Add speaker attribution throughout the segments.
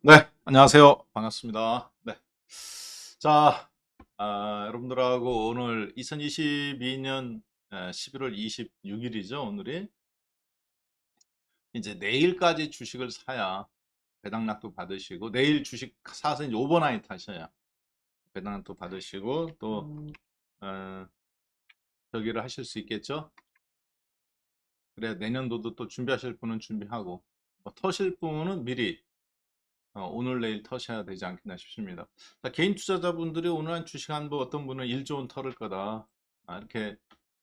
Speaker 1: 네, 안녕하세요. 반갑습니다. 네. 자, 여러분들하고 오늘 2022년 11월 26일이죠, 오늘이. 이제 내일까지 주식을 사야 배당락도 받으시고, 내일 주식 사서 이제 오버나이트 하셔야 배당락도 받으시고, 또, 어, 저기를 하실 수 있겠죠? 그래, 내년도도 또 준비하실 분은 준비하고, 터실 분은 미리 오늘 내일 터셔야 되지 않겠나 싶습니다. 자, 개인 투자자분들이 오늘 한 주식 한 번 어떤 분은 1조 원 털을 거다. 이렇게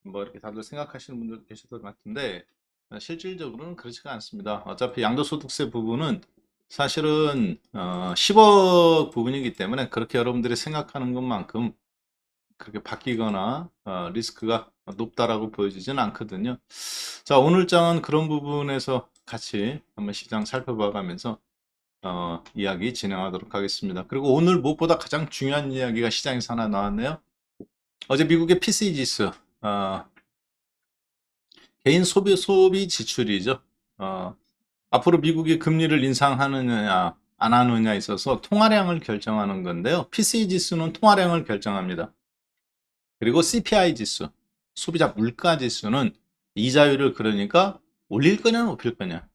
Speaker 1: 뭐 이렇게 다들 생각하시는 분들 계실 것 같은데 실질적으로는 그렇지가 않습니다. 어차피 양도소득세 부분은 사실은 10억 부분이기 때문에 그렇게 여러분들이 생각하는 것만큼 그렇게 바뀌거나 리스크가 높다라고 보여지지는 않거든요. 자, 오늘 장은 그런 부분에서 같이 한번 시장 살펴봐 가면서 이야기 진행하도록 하겠습니다. 그리고 오늘 무엇보다 가장 중요한 이야기가 시장에서 하나 나왔네요. 어제 미국의 PCE 지수, 개인 소비 지출이죠. 앞으로 미국이 금리를 인상하느냐, 안 하느냐에 있어서 통화량을 결정하는 건데요. PCE 지수는 통화량을 결정합니다. 그리고 CPI 지수, 소비자 물가 지수는 이자율을 그러니까 올릴 거냐, 높일 거냐.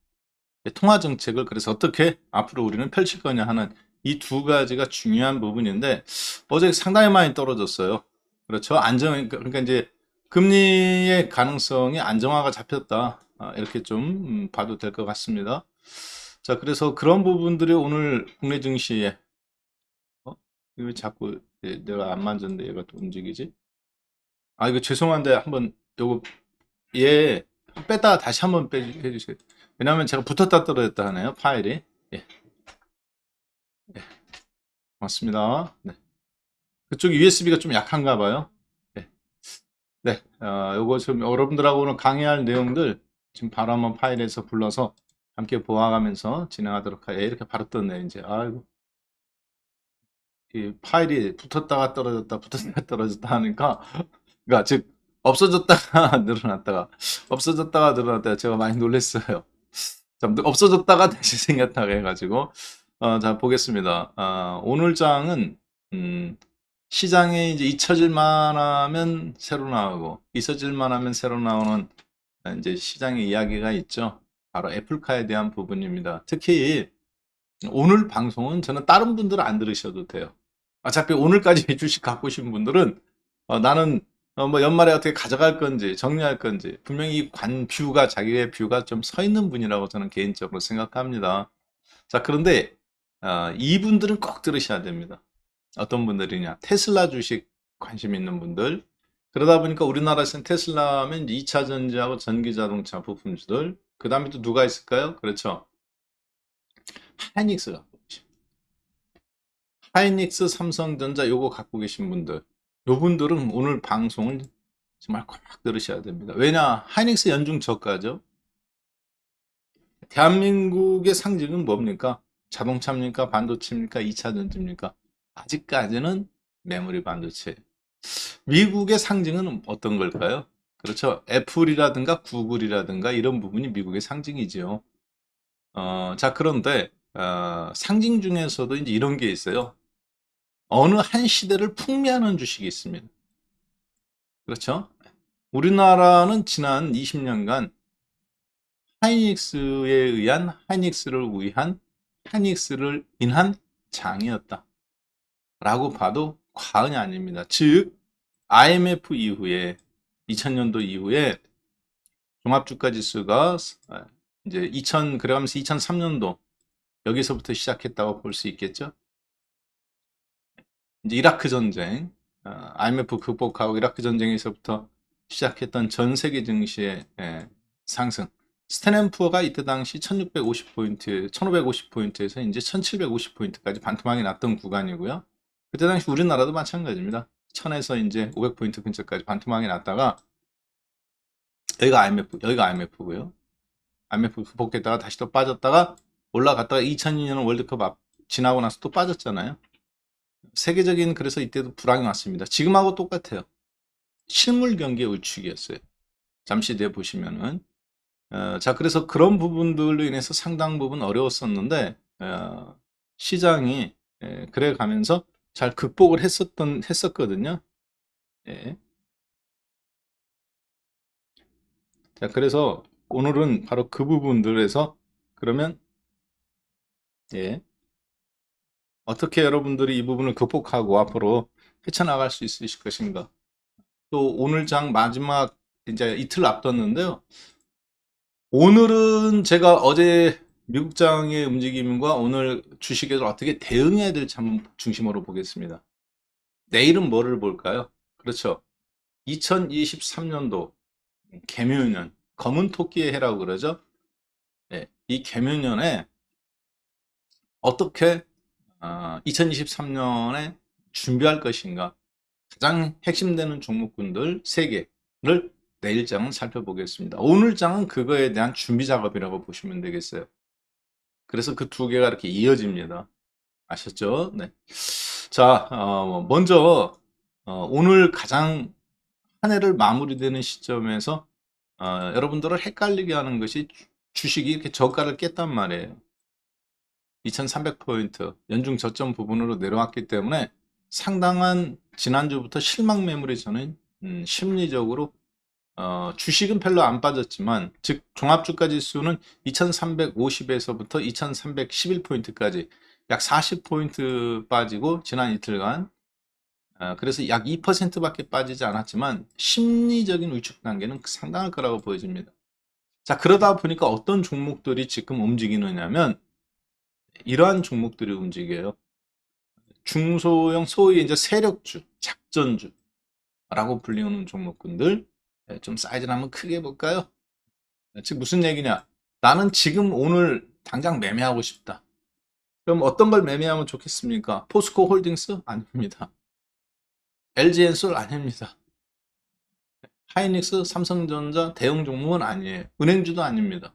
Speaker 1: 통화 정책을 그래서 어떻게 앞으로 우리는 펼칠 거냐 하는 이 두 가지가 중요한 부분인데 어제 상당히 많이 떨어졌어요. 그렇죠. 그러니까 이제 금리의 가능성이 안정화가 잡혔다. 이렇게 좀 봐도 될 것 같습니다. 자, 그래서 그런 부분들이 오늘 국내 증시에 이거 왜 자꾸 내가 안 만졌는데 얘가 또 움직이지? 이거 죄송한데 한번 요거 얘 뺐다가 다시 한번 해주세요. 왜냐하면 제가 붙었다 떨어졌다 하네요, 파일이. 예, 예, 맞습니다. 네. 그쪽 USB가 좀 약한가 봐요. 네, 네, 요거 좀 여러분들하고 오늘 강의할 내용들 지금 바로 한번 파일에서 불러서 함께 보아가면서 진행하도록 하요. 이렇게 바로 떴네, 이제. 아이고. 이 파일이 붙었다가 떨어졌다, 붙었다가 떨어졌다 하니까, 그러니까 즉, 없어졌다가 늘어났다가, 없어졌다가 늘어났다가 제가 많이 놀랐어요. 좀 없어졌다가 다시 생겼다가 해가지고 자 보겠습니다. 오늘 장은 시장에 이제 잊혀질 만하면 새로 나오고 있어질 만하면 새로 나오는 이제 시장의 이야기가 있죠. 바로 애플카에 대한 부분입니다. 특히 오늘 방송은 저는 다른 분들은 안 들으셔도 돼요. 어차피 오늘까지 주식 갖고 오신 분들은 나는 뭐 연말에 어떻게 가져갈 건지 정리할 건지 분명히 뷰가 자기의 뷰가 좀 서 있는 분이라고 저는 개인적으로 생각합니다. 자, 그런데 이분들은 꼭 들으셔야 됩니다. 어떤 분들이냐? 테슬라 주식 관심 있는 분들. 그러다 보니까 우리나라에서는 테슬라 하면 2차 전지하고 전기 자동차 부품주들. 그 다음에 또 누가 있을까요? 그렇죠. 하이닉스가. 하이닉스, 삼성전자 요거 갖고 계신 분들. 요분들은 오늘 방송을 정말 꼭 들으셔야 됩니다. 왜냐? 하이닉스 연중 저가죠. 대한민국의 상징은 뭡니까? 자동차입니까? 반도체입니까? 2차 전지입니까? 아직까지는 메모리 반도체. 미국의 상징은 어떤 걸까요? 그렇죠. 애플이라든가 구글이라든가 이런 부분이 미국의 상징이죠. 자, 그런데, 상징 중에서도 이제 이런 게 있어요. 어느 한 시대를 풍미하는 주식이 있습니다. 그렇죠. 우리나라는 지난 20년간 하이닉스를 위한, 하이닉스를 인한 장이었다. 라고 봐도 과언이 아닙니다. 즉, IMF 이후에, 2000년도 이후에 종합주가 지수가 이제 그래가면서 2003년도 여기서부터 시작했다고 볼 수 있겠죠. 이제 이라크 전쟁, IMF 극복하고 이라크 전쟁에서부터 시작했던 전 세계 증시의 상승. 스탠앤푸어가 이때 당시 1650포인트, 1550포인트에서 이제 1750포인트까지 반토막이 났던 구간이고요. 그때 당시 우리나라도 마찬가지입니다. 1000에서 이제 500포인트 근처까지 반토막이 났다가 여기가 IMF고요. IMF 극복했다가 다시 또 빠졌다가 올라갔다가 2002년 월드컵 지나고 나서 또 빠졌잖아요. 세계적인 그래서 이때도 불황이 왔습니다. 지금하고 똑같아요. 실물 경기의 울축이었어요. 잠시 뒤에 보시면은 자, 그래서 그런 부분들로 인해서 상당 부분 어려웠었는데 시장이 그래 가면서 잘 극복을 했었거든요. 예. 자, 그래서 오늘은 바로 그 부분들에서 그러면 예, 어떻게 여러분들이 이 부분을 극복하고 앞으로 헤쳐나갈 수 있으실 것인가. 또 오늘 장 마지막 이제 이틀 앞뒀는데요. 오늘은 제가 어제 미국 장의 움직임과 오늘 주식에 어떻게 대응해야 될지 한번 중심으로 보겠습니다. 내일은 뭐를 볼까요? 그렇죠. 2023년도 개묘년, 검은 토끼의 해라고 그러죠. 네, 이 개묘년에 어떻게 2023년에 준비할 것인가 가장 핵심되는 종목군들 3개를 내일장은 살펴보겠습니다. 오늘장은 그거에 대한 준비 작업이라고 보시면 되겠어요. 그래서 그 2개가 이렇게 이어집니다. 아셨죠? 네. 자, 먼저 오늘 가장 한 해를 마무리되는 시점에서 여러분들을 헷갈리게 하는 것이 주식이 이렇게 저가를 깼단 말이에요. 2300포인트 연중 저점 부분으로 내려왔기 때문에 상당한 지난주부터 실망 매물이 저는 심리적으로 주식은 별로 안 빠졌지만 즉 종합주가 지수는 2350에서부터 2311포인트까지 약 40포인트 빠지고 지난 이틀간 그래서 약 2%밖에 빠지지 않았지만 심리적인 위축 단계는 상당할 거라고 보여집니다. 자, 그러다 보니까 어떤 종목들이 지금 움직이느냐면 이러한 종목들이 움직여요. 중소형 소위 이제 세력주, 작전주라고 불리는 종목군들. 좀 사이즈를 한번 크게 볼까요? 즉 무슨 얘기냐? 나는 지금 오늘 당장 매매하고 싶다. 그럼 어떤 걸 매매하면 좋겠습니까? 포스코 홀딩스? 아닙니다. LG엔솔? 아닙니다. 하이닉스, 삼성전자 대형 종목은 아니에요. 은행주도 아닙니다.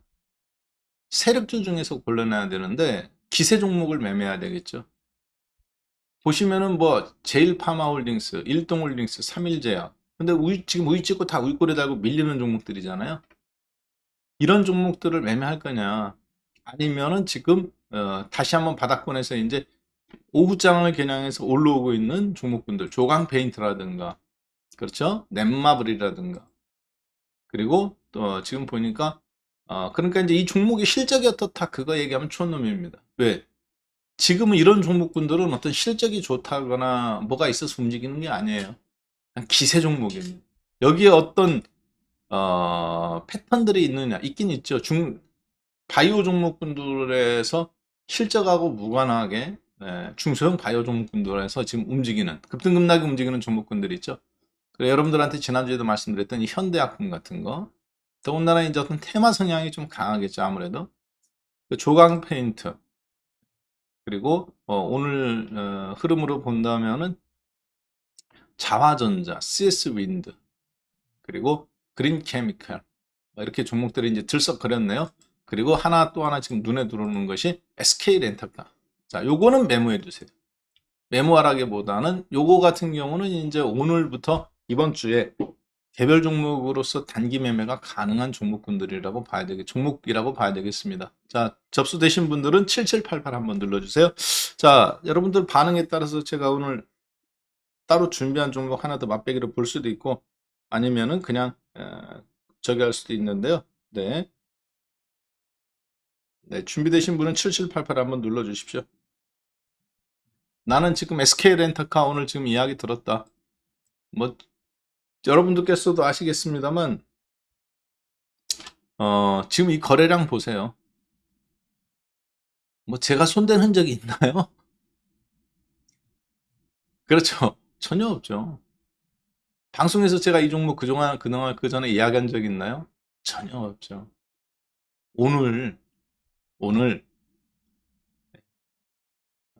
Speaker 1: 세력주 중에서 골라내야 되는데 기세 종목을 매매해야 되겠죠. 보시면은 뭐 제일파마홀딩스, 일동홀딩스, 삼일제약. 근데 지금 우이 찍고 다 우이꼬리 달고 밀리는 종목들이잖아요. 이런 종목들을 매매할 거냐? 아니면은 지금 다시 한번 바닥권에서 이제 오후장을 겨냥해서 올라오고 있는 종목군들, 조강 페인트라든가, 그렇죠? 넷마블이라든가, 그리고 또 지금 보니까 그러니까 이제 이 종목의 실적이 어떻다 그거 얘기하면 촌놈입니다. 왜? 지금은 이런 종목군들은 어떤 실적이 좋다거나 뭐가 있어서 움직이는 게 아니에요. 그냥 기세 종목입니다. 여기에 어떤 패턴들이 있느냐 있긴 있죠. 바이오 종목군들에서 실적하고 무관하게 중소형 바이오 종목군들에서 지금 움직이는 급등급락이 움직이는 종목군들이 있죠. 그래, 여러분들한테 지난주에도 말씀드렸던 이 현대약품 같은 거 더군다나 이제 어떤 테마 성향이 좀 강하겠죠. 아무래도 그 조강 페인트 그리고 오늘 흐름으로 본다면은 자화전자, CS 윈드 그리고 그린 케미칼 이렇게 종목들이 이제 들썩거렸네요. 그리고 하나 또 하나 지금 눈에 들어오는 것이 SK 렌터카. 자, 요거는 메모해 두세요. 메모하라기보다는 요거 같은 경우는 이제 오늘부터 이번 주에 개별 종목으로서 단기 매매가 가능한 종목군들이라고 봐야 종목이라고 봐야 되겠습니다. 자, 접수되신 분들은 7788 한번 눌러주세요. 자, 여러분들 반응에 따라서 제가 오늘 따로 준비한 종목 하나 더 맛배기로 볼 수도 있고 아니면은 그냥 저기 할 수도 있는데요. 네. 네, 준비되신 분은 7788 한번 눌러주십시오. 나는 지금 SK 렌터카 오늘 지금 이야기 들었다. 뭐 여러분들께서도 아시겠습니다만 지금 이 거래량 보세요. 뭐 제가 손댄 흔적이 있나요? 그렇죠. 전혀 없죠. 방송에서 제가 이 종목 그동안 그 전에 이야기한 적 있나요? 전혀 없죠. 오늘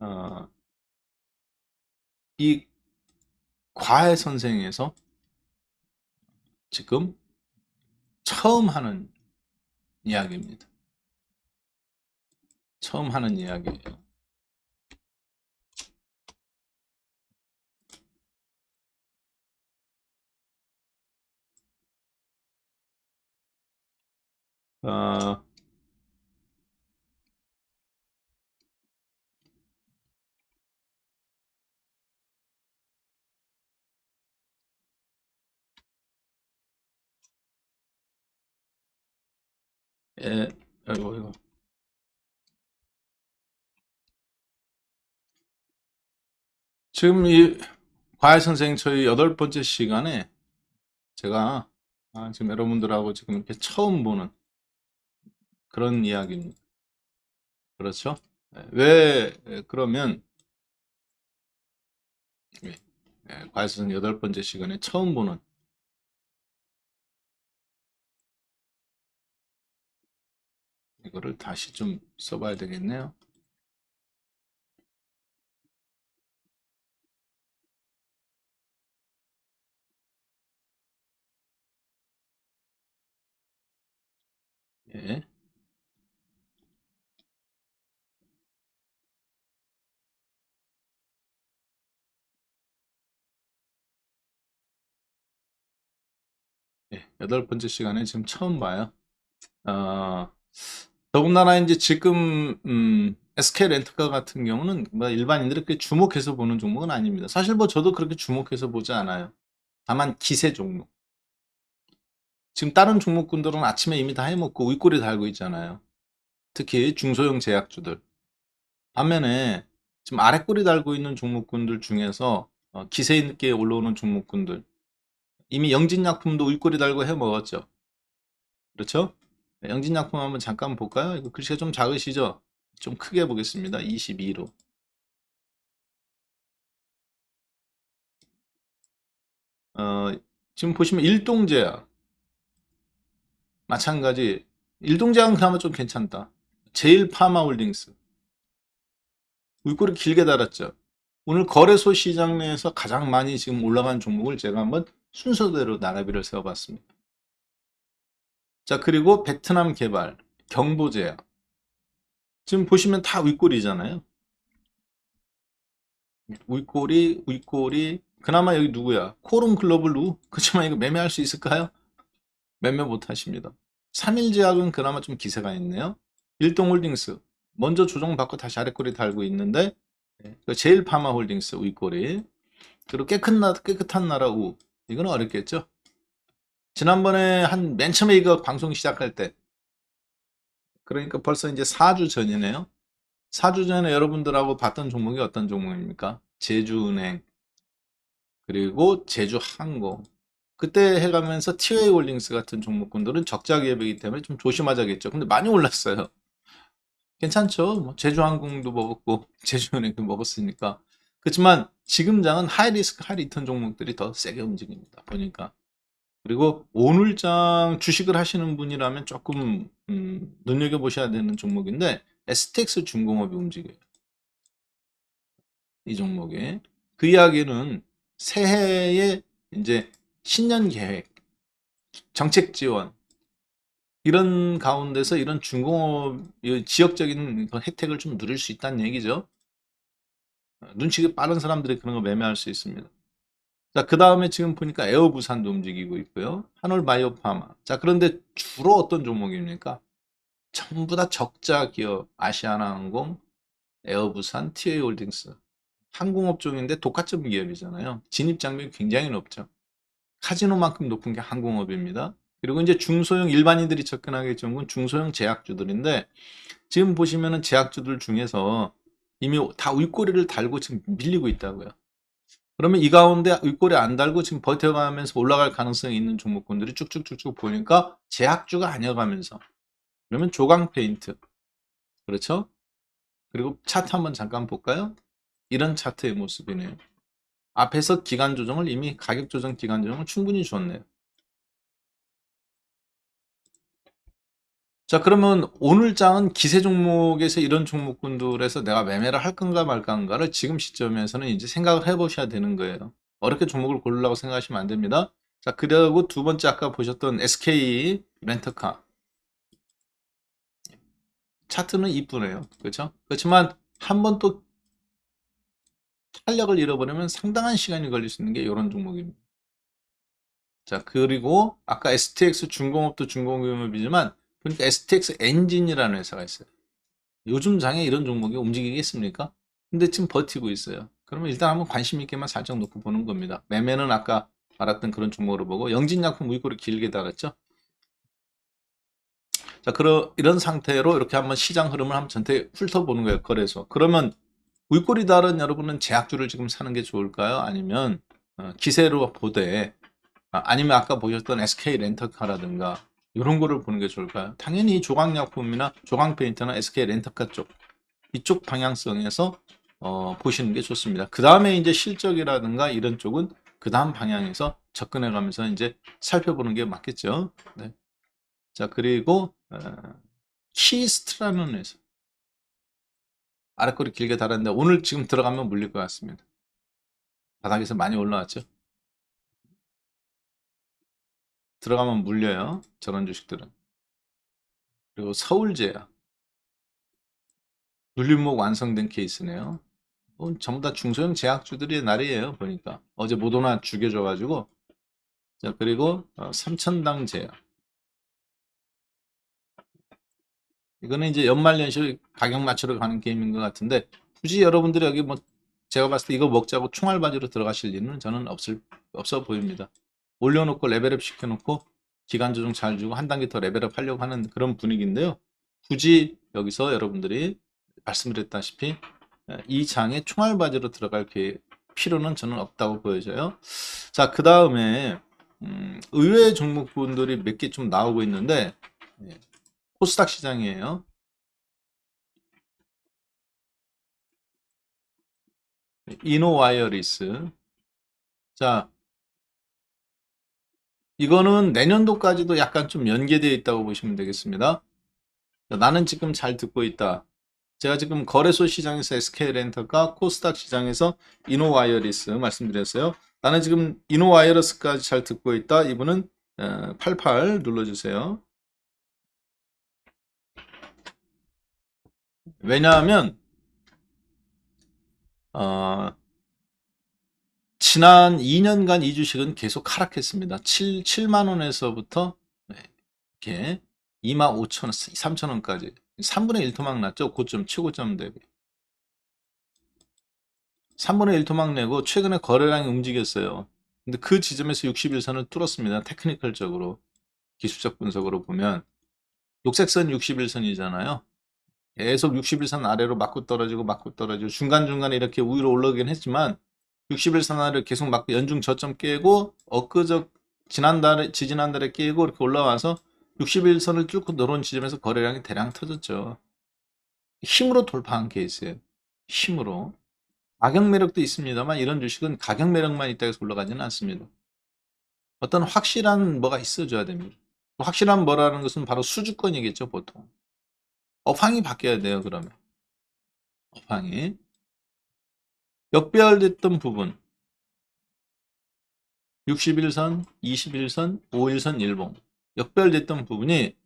Speaker 1: 어, 이 과외 선생에서 지금 처음 하는 이야기입니다. 처음 하는 이야기예요. 어, 예, 이거. 지금 이 과외 선생 저희 8번째 시간에 제가 지금 여러분들하고 지금 이렇게 처음 보는 그런 이야기입니다. 그렇죠? 왜 그러면 과외 선생 8번째 시간에 처음 보는 이거를 다시 좀 써봐야 되겠네요. 예, 예, 8번째 시간에 지금 처음 봐요. 어, 더군다나 이제 지금 SK 렌트카 같은 경우는 뭐 일반인들이 그렇게 주목해서 보는 종목은 아닙니다. 사실 뭐 저도 그렇게 주목해서 보지 않아요. 다만 기세 종목. 지금 다른 종목군들은 아침에 이미 다 해먹고 윗골이 달고 있잖아요. 특히 중소형 제약주들. 반면에 지금 아랫골이 달고 있는 종목군들 중에서 기세 있게 올라오는 종목군들. 이미 영진약품도 윗골이 달고 해먹었죠. 그렇죠? 네, 영진약품 한번 잠깐 볼까요? 이거 글씨가 좀 작으시죠? 좀 크게 보겠습니다. 22로. 어, 지금 보시면 일동제약. 마찬가지. 일동제약은 그나마 좀 괜찮다. 제일파마홀딩스. 윗골이 길게 달았죠. 오늘 거래소 시장 내에서 가장 많이 지금 올라간 종목을 제가 한번 순서대로 나라비를 세워봤습니다. 자, 그리고 베트남 개발, 경보제약. 지금 보시면 다 윗골이잖아요. 윗골이, 그나마 여기 누구야? 코rum 글로벌 누? 그렇지만 이거 매매할 수 있을까요? 매매 못 하십니다. 3일제약은 그나마 좀 기세가 있네요. 일동홀딩스. 먼저 조정받고 다시 아랫골이 달고 있는데, 제일파마홀딩스 윗골이. 그리고 깨끗한 나라 우. 이건 어렵겠죠? 지난번에 한 맨 처음에 이거 방송 시작할 때, 그러니까 벌써 이제 4주 전이네요. 4주 전에 여러분들하고 봤던 종목이 어떤 종목입니까? 제주은행, 그리고 제주항공. 그때 해가면서 티웨이 홀딩스 같은 종목군들은 적자 기업이기 때문에 좀 조심하자겠죠. 근데 많이 올랐어요. 괜찮죠? 뭐 제주항공도 먹었고 제주은행도 먹었으니까. 그렇지만 지금 장은 하이리스크 하이리턴 종목들이 더 세게 움직입니다. 보니까. 그리고 오늘장 주식을 하시는 분이라면 조금 눈여겨보셔야 되는 종목인데 STX 중공업이 움직여요. 이 종목에. 그 이야기는 새해에 이제 신년 계획, 정책 지원 이런 가운데서 이런 중공업 지역적인 혜택을 좀 누릴 수 있다는 얘기죠. 눈치가 빠른 사람들이 그런 거 매매할 수 있습니다. 자, 그 다음에 지금 보니까 에어부산도 움직이고 있고요. 한올바이오파마. 자, 그런데 주로 어떤 종목입니까? 전부 다 적자 기업, 아시아나항공, 에어부산, TA홀딩스. 항공업종인데 독과점 기업이잖아요. 진입장벽이 굉장히 높죠. 카지노만큼 높은 게 항공업입니다. 그리고 이제 중소형 일반인들이 접근하기 좋은 건 중소형 제약주들인데 지금 보시면은 제약주들 중에서 이미 다 윗꼬리를 달고 지금 밀리고 있다고요. 그러면 이 가운데 윗꼬리 안 달고 지금 버텨가면서 올라갈 가능성이 있는 종목군들이 쭉쭉쭉쭉 보니까 제약주가 아니어가면서 그러면 조강 페인트 그렇죠? 그리고 차트 한번 잠깐 볼까요? 이런 차트의 모습이네요. 앞에서 기간 조정을 이미 가격 조정 기간 조정을 충분히 줬네요. 자, 그러면 오늘 장은 기세 종목에서 이런 종목군들에서 내가 매매를 할 건가 말까 한가를 지금 시점에서는 이제 생각을 해 보셔야 되는 거예요. 어렵게 종목을 고르려고 생각하시면 안 됩니다. 자, 그리고 두 번째 아까 보셨던 SK 렌터카. 차트는 이쁘네요. 그렇죠? 그렇지만 한 번 또 탄력을 잃어버리면 상당한 시간이 걸릴 수 있는 게 이런 종목입니다. 자, 그리고 아까 STX 중공업도 중공업이지만 보니까 STX 엔진이라는 회사가 있어요. 요즘 장에 이런 종목이 움직이겠습니까? 근데 지금 버티고 있어요. 그러면 일단 한번 관심 있게만 살짝 놓고 보는 겁니다. 매매는 아까 말했던 그런 종목으로 보고 영진약품 우익고를 길게 달았죠. 자, 이런 상태로 이렇게 한번 시장 흐름을 한번 전체 훑어보는 거예요, 거래소. 그러면 윗골이 다른 여러분은 제약주를 지금 사는 게 좋을까요? 아니면 기세로 보되 아니면 아까 보셨던 SK 렌터카라든가 이런 거를 보는 게 좋을까요? 당연히 조광약품이나 조광페인트나 SK 렌터카 쪽 이쪽 방향성에서 보시는 게 좋습니다. 그 다음에 이제 실적이라든가 이런 쪽은 그 다음 방향에서 접근해 가면서 이제 살펴보는 게 맞겠죠. 네. 자, 그리고 키스트라는 회사 아랫꼬리 길게 달았는데 오늘 지금 들어가면 물릴 것 같습니다. 바닥에서 많이 올라왔죠. 들어가면 물려요. 저런 주식들은. 그리고 서울제약 눌림목 완성된 케이스네요. 전부 다 중소형 제약주들의 날이에요. 보니까 어제 모더나 죽여줘가지고. 자, 그리고 삼천당 제약 이거는 이제 연말연시 가격 맞추러 가는 게임인 것 같은데 굳이 여러분들이 여기 뭐 제가 봤을 때 이거 먹자고 총알바지로 들어가실 일은 저는 없어 보입니다. 올려놓고 레벨업 시켜놓고 기간 조정 잘 주고 한 단계 더 레벨업 하려고 하는 그런 분위기인데요. 굳이 여기서 여러분들이 말씀드렸다시피 이 장에 총알바지로 들어갈 필요는 저는 없다고 보여져요. 자, 그 다음에 의외의 종목분들이 몇 개 좀 나오고 있는데 코스닥 시장이에요. 이노와이어리스. 자, 이거는 내년도까지도 약간 좀 연계되어 있다고 보시면 되겠습니다. 자, 나는 지금 잘 듣고 있다. 제가 지금 거래소 시장에서 SK렌터카, 코스닥 시장에서 이노와이어리스 말씀드렸어요. 나는 지금 이노와이어리스까지 잘 듣고 있다. 이분은 88 눌러주세요. 왜냐하면 지난 2년간 이 주식은 계속 하락했습니다. 7만 원에서부터 이렇게 25,000원, 3,000원까지 3분의 1 토막 났죠. 고점, 최고점 대비 3분의 1 토막 내고 최근에 거래량이 움직였어요. 근데 그 지점에서 61선을 뚫었습니다. 테크니컬적으로 기술적 분석으로 보면 녹색선 61선이잖아요. 계속 61선 아래로 맞고 떨어지고 중간중간에 이렇게 위로 올라오긴 했지만 61선 아래를 계속 맞고 연중 저점 깨고 엊그저 지지난달에 깨고 이렇게 올라와서 61선을 뚫고 내려온 지점에서 거래량이 대량 터졌죠. 힘으로 돌파한 케이스예요. 힘으로. 가격 매력도 있습니다만 이런 주식은 가격 매력만 있다고 해서 올라가지는 않습니다. 어떤 확실한 뭐가 있어줘야 됩니다. 확실한 뭐라는 것은 바로 수주권이겠죠, 보통. 업황이 바뀌어야 돼요, 그러면. 업황이. 역배열됐던 부분. 61선, 21선, 5일선 일봉. 역배열됐던 부분이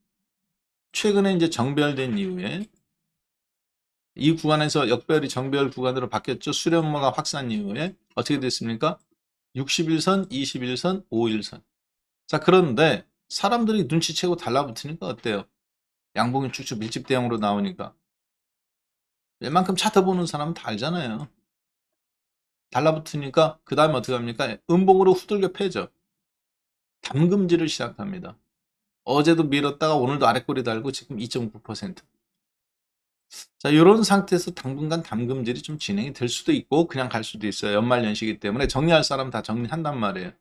Speaker 1: 최근에 이제 정배열된 이후에 이 구간에서 역배열이 정배열 구간으로 바뀌었죠. 수렴모가 확산 이후에 어떻게 됐습니까? 61선, 21선, 5일선. 자, 그런데 사람들이 눈치채고 달라붙으니까 어때요? 양봉이 쭉쭉 밀집대형으로 나오니까. 웬만큼 차트 보는 사람은 다 알잖아요. 달라붙으니까 그 다음에 어떻게 합니까? 음봉으로 후들겨 패죠. 담금질을 시작합니다. 어제도 밀었다가 오늘도 아랫골이 달고 지금 2.9%. 자, 이런 상태에서 당분간 담금질이 좀 진행이 될 수도 있고 그냥 갈 수도 있어요. 연말연시기 때문에 정리할 사람 다 정리한단 말이에요.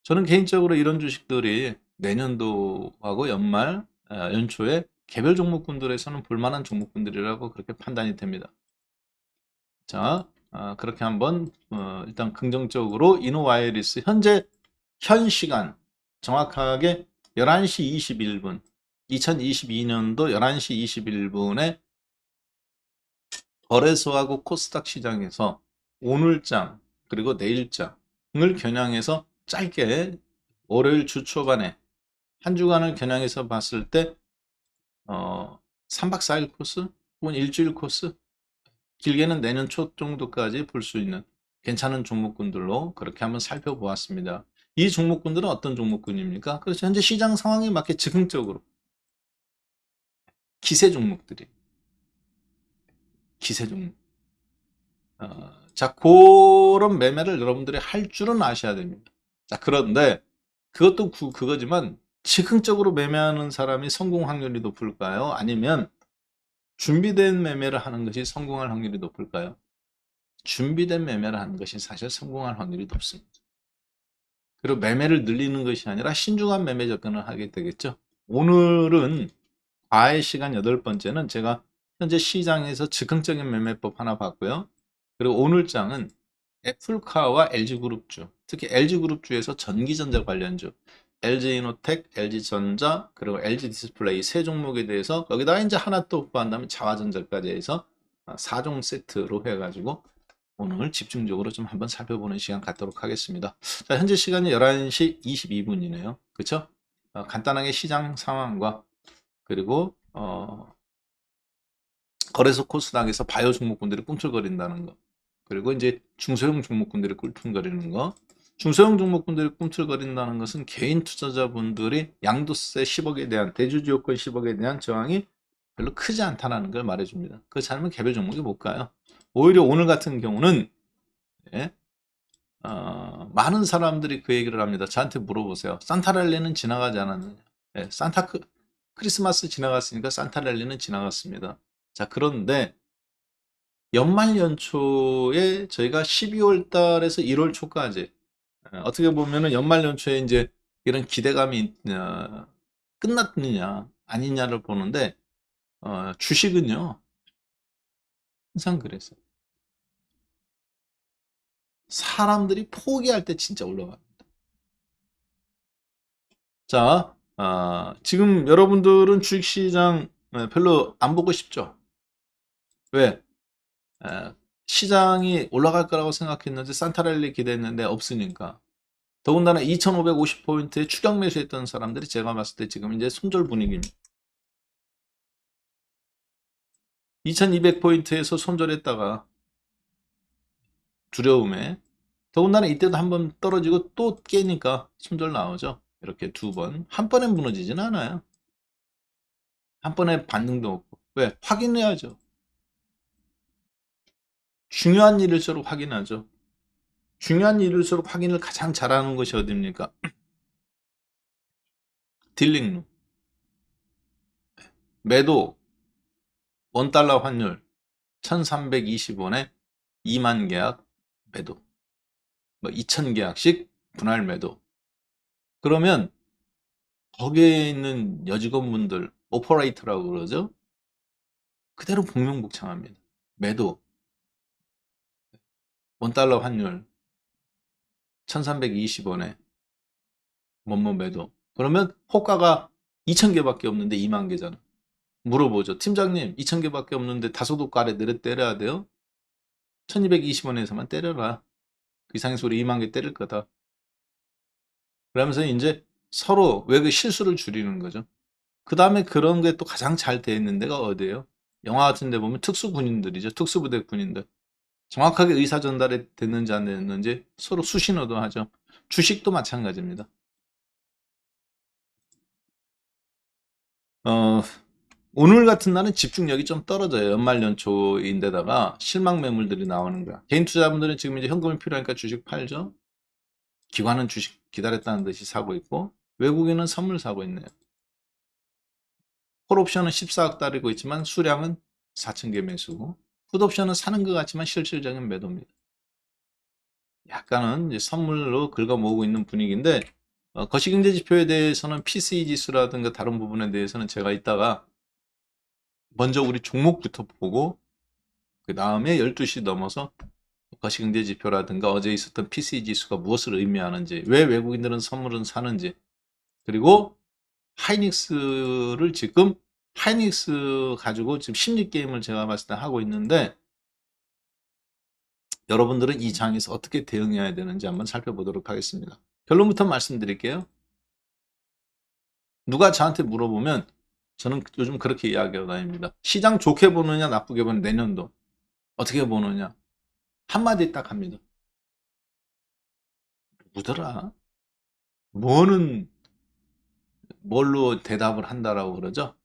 Speaker 1: 저는 개인적으로 이런 주식들이 내년도하고 연초에 개별 종목군들에서는 볼만한 종목군들이라고 그렇게 판단이 됩니다. 자, 그렇게 한번 일단 긍정적으로 이노와이리스 현 시간 정확하게 11시 21분 2022년도 11시 21분에 거래소하고 코스닥 시장에서 오늘장 그리고 내일장을 겨냥해서 짧게 월요일 주 초반에 한 주간을 겨냥해서 봤을 때 3박 4일 코스 혹은 일주일 코스 길게는 내년 초 정도까지 볼 수 있는 괜찮은 종목군들로 그렇게 한번 살펴보았습니다. 이 종목군들은 어떤 종목군입니까? 그렇죠. 현재 시장 상황에 맞게 즉흥적으로 기세 종목들이 기세 종목. 자, 그런 매매를 여러분들이 할 줄은 아셔야 됩니다. 자, 그런데 그것도 그거지만 즉흥적으로 매매하는 사람이 성공 확률이 높을까요? 아니면 준비된 매매를 하는 것이 성공할 확률이 높을까요? 준비된 매매를 하는 것이 사실 성공할 확률이 높습니다. 그리고 매매를 늘리는 것이 아니라 신중한 매매 접근을 하게 되겠죠. 오늘은 과외 시간 8번째는 제가 현재 시장에서 즉흥적인 매매법 하나 봤고요. 그리고 오늘 장은 애플카와 LG그룹주, 특히 LG그룹주에서 전기전자 관련주, LG이노텍, LG전자, 그리고 LG디스플레이 세 종목에 대해서 거기다가 이제 하나 또 포함한다면 자화전자까지 해서 4종 세트로 해가지고 오늘 집중적으로 좀 한번 살펴보는 시간 갖도록 하겠습니다. 자, 현재 시간이 11시 22분이네요. 그쵸? 간단하게 시장 상황과 그리고 거래소 코스닥에서 바이오 종목군들이 꿈틀거린다는 거. 그리고 이제 중소형 종목군들이 꿈틀거리는 거. 중소형 종목군들이 꿈틀거린다는 것은 개인 투자자분들이 양도세 10억에 대한 대주주 요건 10억에 대한 저항이 별로 크지 않다는 걸 말해줍니다. 그렇지 않으면 개별 종목이 못 가요. 오히려 오늘 같은 경우는 예, 많은 사람들이 그 얘기를 합니다. 저한테 물어보세요. 산타랠리는 지나가지 않았느냐. 예, 크리스마스 지나갔으니까 산타랠리는 지나갔습니다. 자, 그런데 연말 연초에 저희가 12월 달에서 1월 초까지 어떻게 보면은 연말 연초에 이제 이런 기대감이 끝났느냐 아니냐를 보는데 주식은요 항상 그랬어요. 사람들이 포기할 때 진짜 올라갑니다. 자, 지금 여러분들은 주식시장 별로 안 보고 싶죠? 왜? 시장이 올라갈 거라고 생각했는데 산타랠리 기대했는데 없으니까. 더군다나 2550포인트에 추격 매수했던 사람들이 제가 봤을 때 지금 이제 손절 분위기입니다. 2200포인트에서 손절했다가 두려움에 더군다나 이때도 한번 떨어지고 또 깨니까 손절 나오죠. 이렇게 두 번. 한 번에 무너지진 않아요. 한 번에 반등도 없고. 왜? 확인해야죠. 중요한 일일수록 확인하죠. 중요한 일일수록 확인을 가장 잘하는 것이 어딥니까? 딜링룸. 매도 원달러 환율 1320원에 2만 계약 매도. 뭐 2000계약씩 분할 매도. 그러면 거기에 있는 여직원분들 오퍼레이터라고 그러죠. 그대로 복명복창합니다. 매도 원달러 환율 1320원에 뭐뭐 매도. 그러면 호가가 2000개밖에 없는데 2만 개잖아. 물어보죠. 팀장님 2000개밖에 없는데 다섯 호가 아래 내려 때려야 돼요? 1220원에서만 때려라. 그 이상의 소리 2만 개 때릴 거다. 그러면서 이제 서로 왜 그 실수를 줄이는 거죠. 그 다음에 그런 게 또 가장 잘 돼 있는 데가 어디예요? 영화 같은 데 보면 특수군인들이죠. 특수부대 군인들. 정확하게 의사 전달이 됐는지 안 됐는지 서로 수신호도 하죠. 주식도 마찬가지입니다. 어, 오늘 같은 날은 집중력이 좀 떨어져요. 연말 연초인데다가 실망 매물들이 나오는 거야. 개인 투자분들은 지금 이제 현금이 필요하니까 주식 팔죠. 기관은 주식 기다렸다는 듯이 사고 있고 외국인은 선물 사고 있네요. 콜옵션은 14억 달이고 있지만 수량은 4,000개 매수고 풋옵션은 사는 것 같지만 실질적인 매도입니다. 약간은 이제 선물로 긁어 모으고 있는 분위기인데 거시경제 지표에 대해서는 PCE 지수라든가 다른 부분에 대해서는 제가 이따가 먼저 우리 종목부터 보고 그 다음에 12시 넘어서 거시경제 지표라든가 어제 있었던 PCE 지수가 무엇을 의미하는지 왜 외국인들은 선물은 사는지 그리고 하이닉스를 지금 하이닉스 가지고 지금 심리 게임을 제가 봤을 때 하고 있는데 여러분들은 이 장에서 어떻게 대응해야 되는지 한번 살펴보도록 하겠습니다. 결론부터 말씀드릴게요. 누가 저한테 물어보면 저는 요즘 그렇게 이야기하고 다닙니다. 시장 좋게 보느냐 나쁘게 보느냐 내년도 어떻게 보느냐 한마디 딱 합니다. 누구더라? 뭐는 뭘로 대답을 한다라고 그러죠?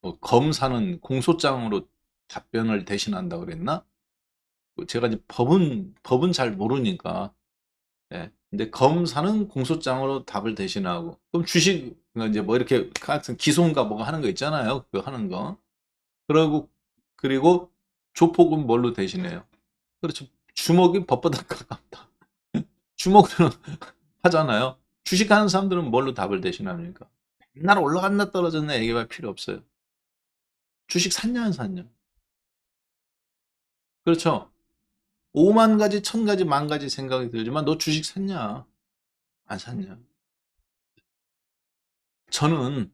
Speaker 1: 뭐 검사는 공소장으로 답변을 대신한다고 그랬나? 제가 이제 법은 잘 모르니까 예. 근데 검사는 공소장으로 답을 대신하고, 그럼 주식, 이제 뭐 이렇게 같은 기소인가 뭐가 하는 거 있잖아요. 그거 하는 거. 그리고 조폭은 뭘로 대신해요? 그렇죠. 주먹이 법보다 가깝다. 주먹으로 하잖아요. 주식하는 사람들은 뭘로 답을 대신합니까? 맨날 올라갔나 떨어졌나 얘기할 필요 없어요. 주식 샀냐 안 샀냐. 그렇죠. 5만 가지, 1000가지, 만 가지 생각이 들지만 너 주식 샀냐 안 샀냐. 저는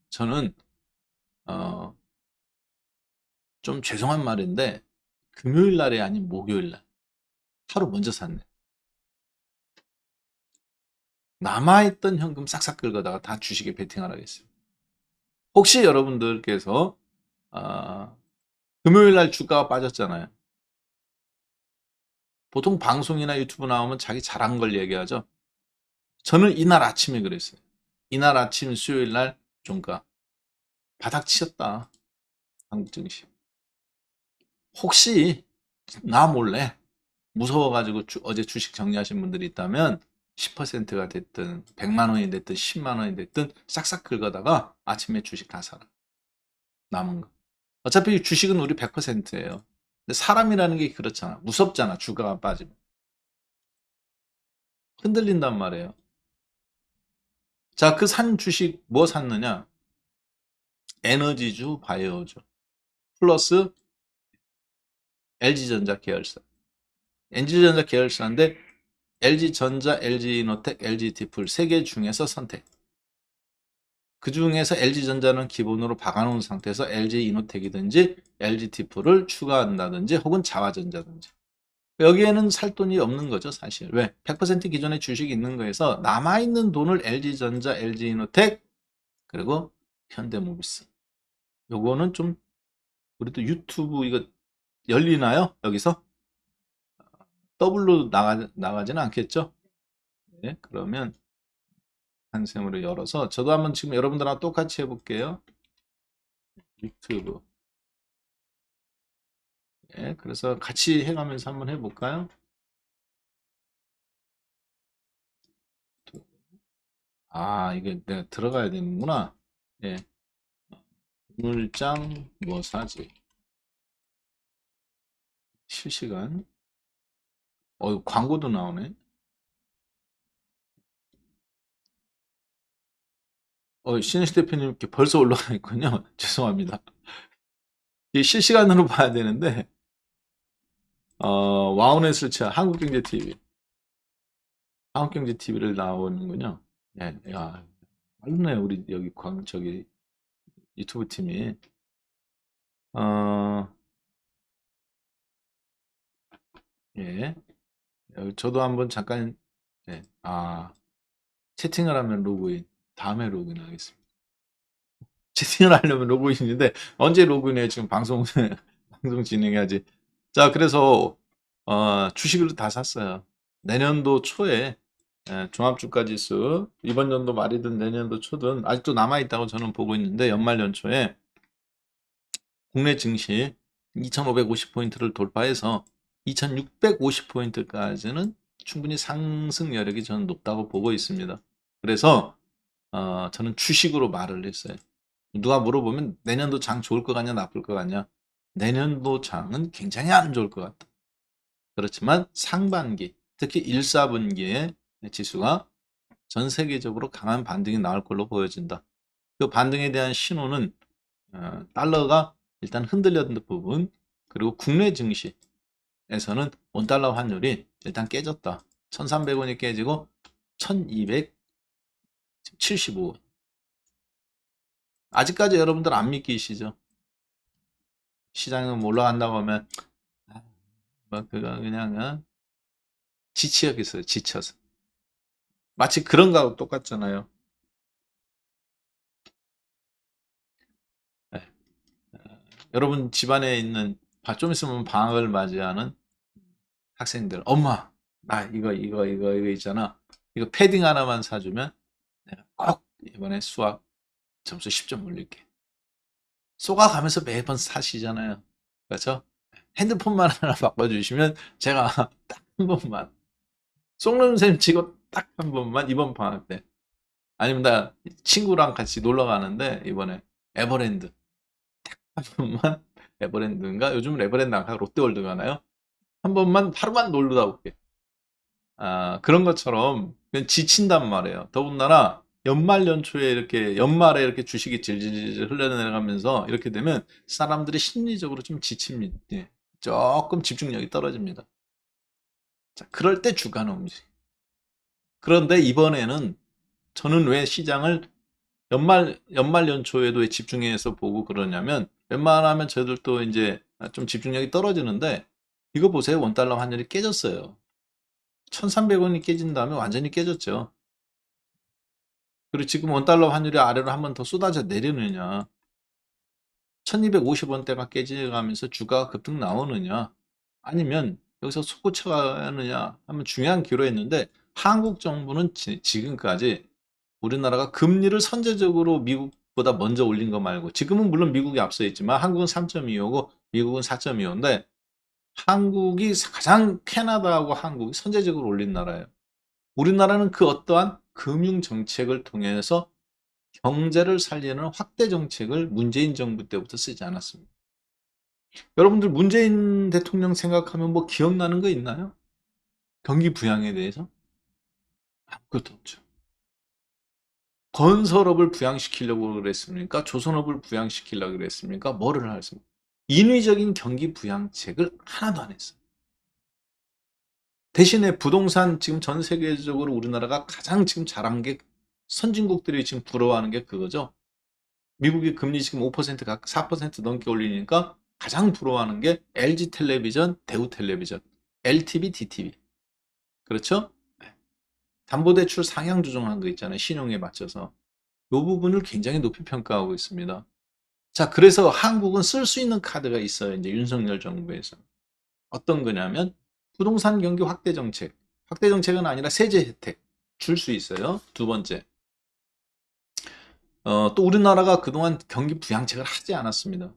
Speaker 1: 저는 어, 좀 죄송한 말인데 금요일 날이 아닌 목요일 날 하루 먼저 샀네. 남아있던 현금 싹싹 긁어다가 다 주식에 베팅하라 했어요. 혹시 여러분들께서 아, 금요일 날 주가가 빠졌잖아요. 보통 방송이나 유튜브 나오면 자기 잘한 걸 얘기하죠. 저는 이날 아침에 그랬어요. 이날 아침 수요일 날 종가 바닥 치셨다. 한국 증시. 혹시 나 몰래 무서워가지고 어제 주식 정리하신 분들이 있다면 10%가 됐든 100만 원이 됐든 10만 원이 됐든 싹싹 긁어다가 아침에 주식 다 사라. 남은 거. 어차피 주식은 우리 100%예요. 근데 사람이라는 게 그렇잖아. 무섭잖아. 주가가 빠지면. 흔들린단 말이에요. 자, 그 산 주식 뭐 샀느냐? 에너지주, 바이오주. 플러스 LG전자 계열사. LG전자 계열사인데 LG전자, LG이노텍, LG디플 3개 중에서 선택. 그 중에서 LG전자는 기본으로 박아놓은 상태에서 LG이노텍이든지 LG디플을 추가한다든지 혹은 자화전자든지. 여기에는 살 돈이 없는 거죠, 사실. 왜? 100% 기존에 주식이 있는 거에서 남아있는 돈을 LG전자, LG이노텍, 그리고 현대모비스. 요거는 좀, 우리도 유튜브 이거 열리나요? 여기서? 더블로 나가지는 않겠죠? 네, 그러면 한샘으로 열어서 저도 한번 지금 여러분들하고 똑같이 해볼게요. 유튜브. 네, 그래서 같이 해가면서 한번 해볼까요? 아, 이게 내가 들어가야 되는구나. 예. 물장 뭐 사지? 실시간. 광고도 나오네. 신혜시 대표님 이렇게 벌써 올라가 있군요. 죄송합니다. 이 실시간으로 봐야 되는데, 와우넷 설치 한국경제TV. 한국경제TV를 나오는군요. 예, 야, 빠르네, 우리 여기 저기 유튜브 팀이. 어, 예. 저도 한번 잠깐, 예. 채팅을 하면 로그인. 다음에 로그인 하겠습니다. 채팅을 하려면 로그인인데, 언제 로그인해? 지금 방송, 방송 진행해야지. 자, 그래서, 주식을 다 샀어요. 내년도 초에, 종합주가지수, 이번 연도 말이든 내년도 초든, 아직도 남아있다고 저는 보고 있는데, 연말 연초에 국내 증시 2550포인트를 돌파해서 2650포인트까지는 충분히 상승 여력이 저는 높다고 보고 있습니다. 그래서 저는 주식으로 말을 했어요. 누가 물어보면 내년도 장 좋을 것 같냐 나쁠 것 같냐. 내년도 장은 굉장히 안 좋을 것 같다. 그렇지만 상반기 특히 1, 4분기에 지수가 전 세계적으로 강한 반등이 나올 걸로 보여진다. 그 반등에 대한 신호는 달러가 일단 흔들렸던 부분, 그리고 국내 증시에서는 원달러 환율이 일단 깨졌다. 1300원이 깨지고 1275원. 아직까지 여러분들 안 믿기시죠? 시장은 올라간다고 하면 뭐 그거 그냥 지치겠어요. 지쳐서. 마치 그런 거하고 똑같잖아요. 네. 여러분 집안에 있는 좀 있으면 방학을 맞이하는 학생들, 엄마, 나 이거 있잖아. 이거 패딩 하나만 사주면 내가 꼭 이번에 수학 점수 10점 올릴게. 쏘가가면서 매번 사시잖아요. 그렇죠? 핸드폰만 하나 바꿔주시면 제가 딱 한 번만 속는 셈 치고 딱 한 번만 이번 방학 때. 아니면 나 친구랑 같이 놀러 가는데 이번에 에버랜드 한 번만 에버랜드인가? 요즘은 에버랜드 안 가고 롯데월드 가나요? 한 번만 하루만 놀러다 올게. 아, 그런 것처럼 그냥 지친단 말이에요. 더군다나 연말 연초에 이렇게 연말에 이렇게 주식이 질질질 흘러내려가면서 이렇게 되면 사람들이 심리적으로 좀 지칩니다. 예. 조금 집중력이 떨어집니다. 자, 그럴 때 주간 음식. 그런데 이번에는 저는 왜 시장을 연말 연초에도 왜 집중해서 보고 그러냐면 웬만하면 저희들도 이제 좀 집중력이 떨어지는데 이거 보세요. 원달러 환율이 깨졌어요. 1300원이 깨진 다음에 완전히 깨졌죠. 그리고 지금 원달러 환율이 아래로 한 번 더 쏟아져 내리느냐 1250원대가 깨져가면서 주가가 급등 나오느냐 아니면 여기서 솟구쳐가느냐 하면 중요한 기로였는데 한국 정부는 지금까지 우리나라가 금리를 선제적으로 미국보다 먼저 올린 거 말고 지금은 물론 미국이 앞서 있지만 한국은 3.25고 미국은 4.25인데 한국이 가장 캐나다하고 한국이 선제적으로 올린 나라예요. 우리나라는 그 어떠한 금융 정책을 통해서 경제를 살리는 확대 정책을 문재인 정부 때부터 쓰지 않았습니다. 여러분들 문재인 대통령 생각하면 뭐 기억나는 거 있나요? 경기 부양에 대해서? 아무것도 없죠. 건설업을 부양시키려고 그랬습니까? 조선업을 부양시키려고 그랬습니까? 뭐를 했습니까? 인위적인 경기 부양책을 하나도 안 했어요. 대신에 부동산 지금 전 세계적으로 우리나라가 가장 지금 잘한 게 선진국들이 지금 부러워하는 게 그거죠. 미국이 금리 지금 5% 각 4% 넘게 올리니까 가장 부러워하는 게 LG 텔레비전, 대우 텔레비전, LTV, DTV. 그렇죠? 네. 담보대출 상향 조정한 거 있잖아요. 신용에 맞춰서. 이 부분을 굉장히 높이 평가하고 있습니다. 자, 그래서 한국은 쓸 수 있는 카드가 있어요. 이제 윤석열 정부에서. 어떤 거냐면 부동산 경기 확대 정책. 확대 정책은 아니라 세제 혜택 줄 수 있어요. 두 번째. 또 우리나라가 그동안 경기 부양책을 하지 않았습니다.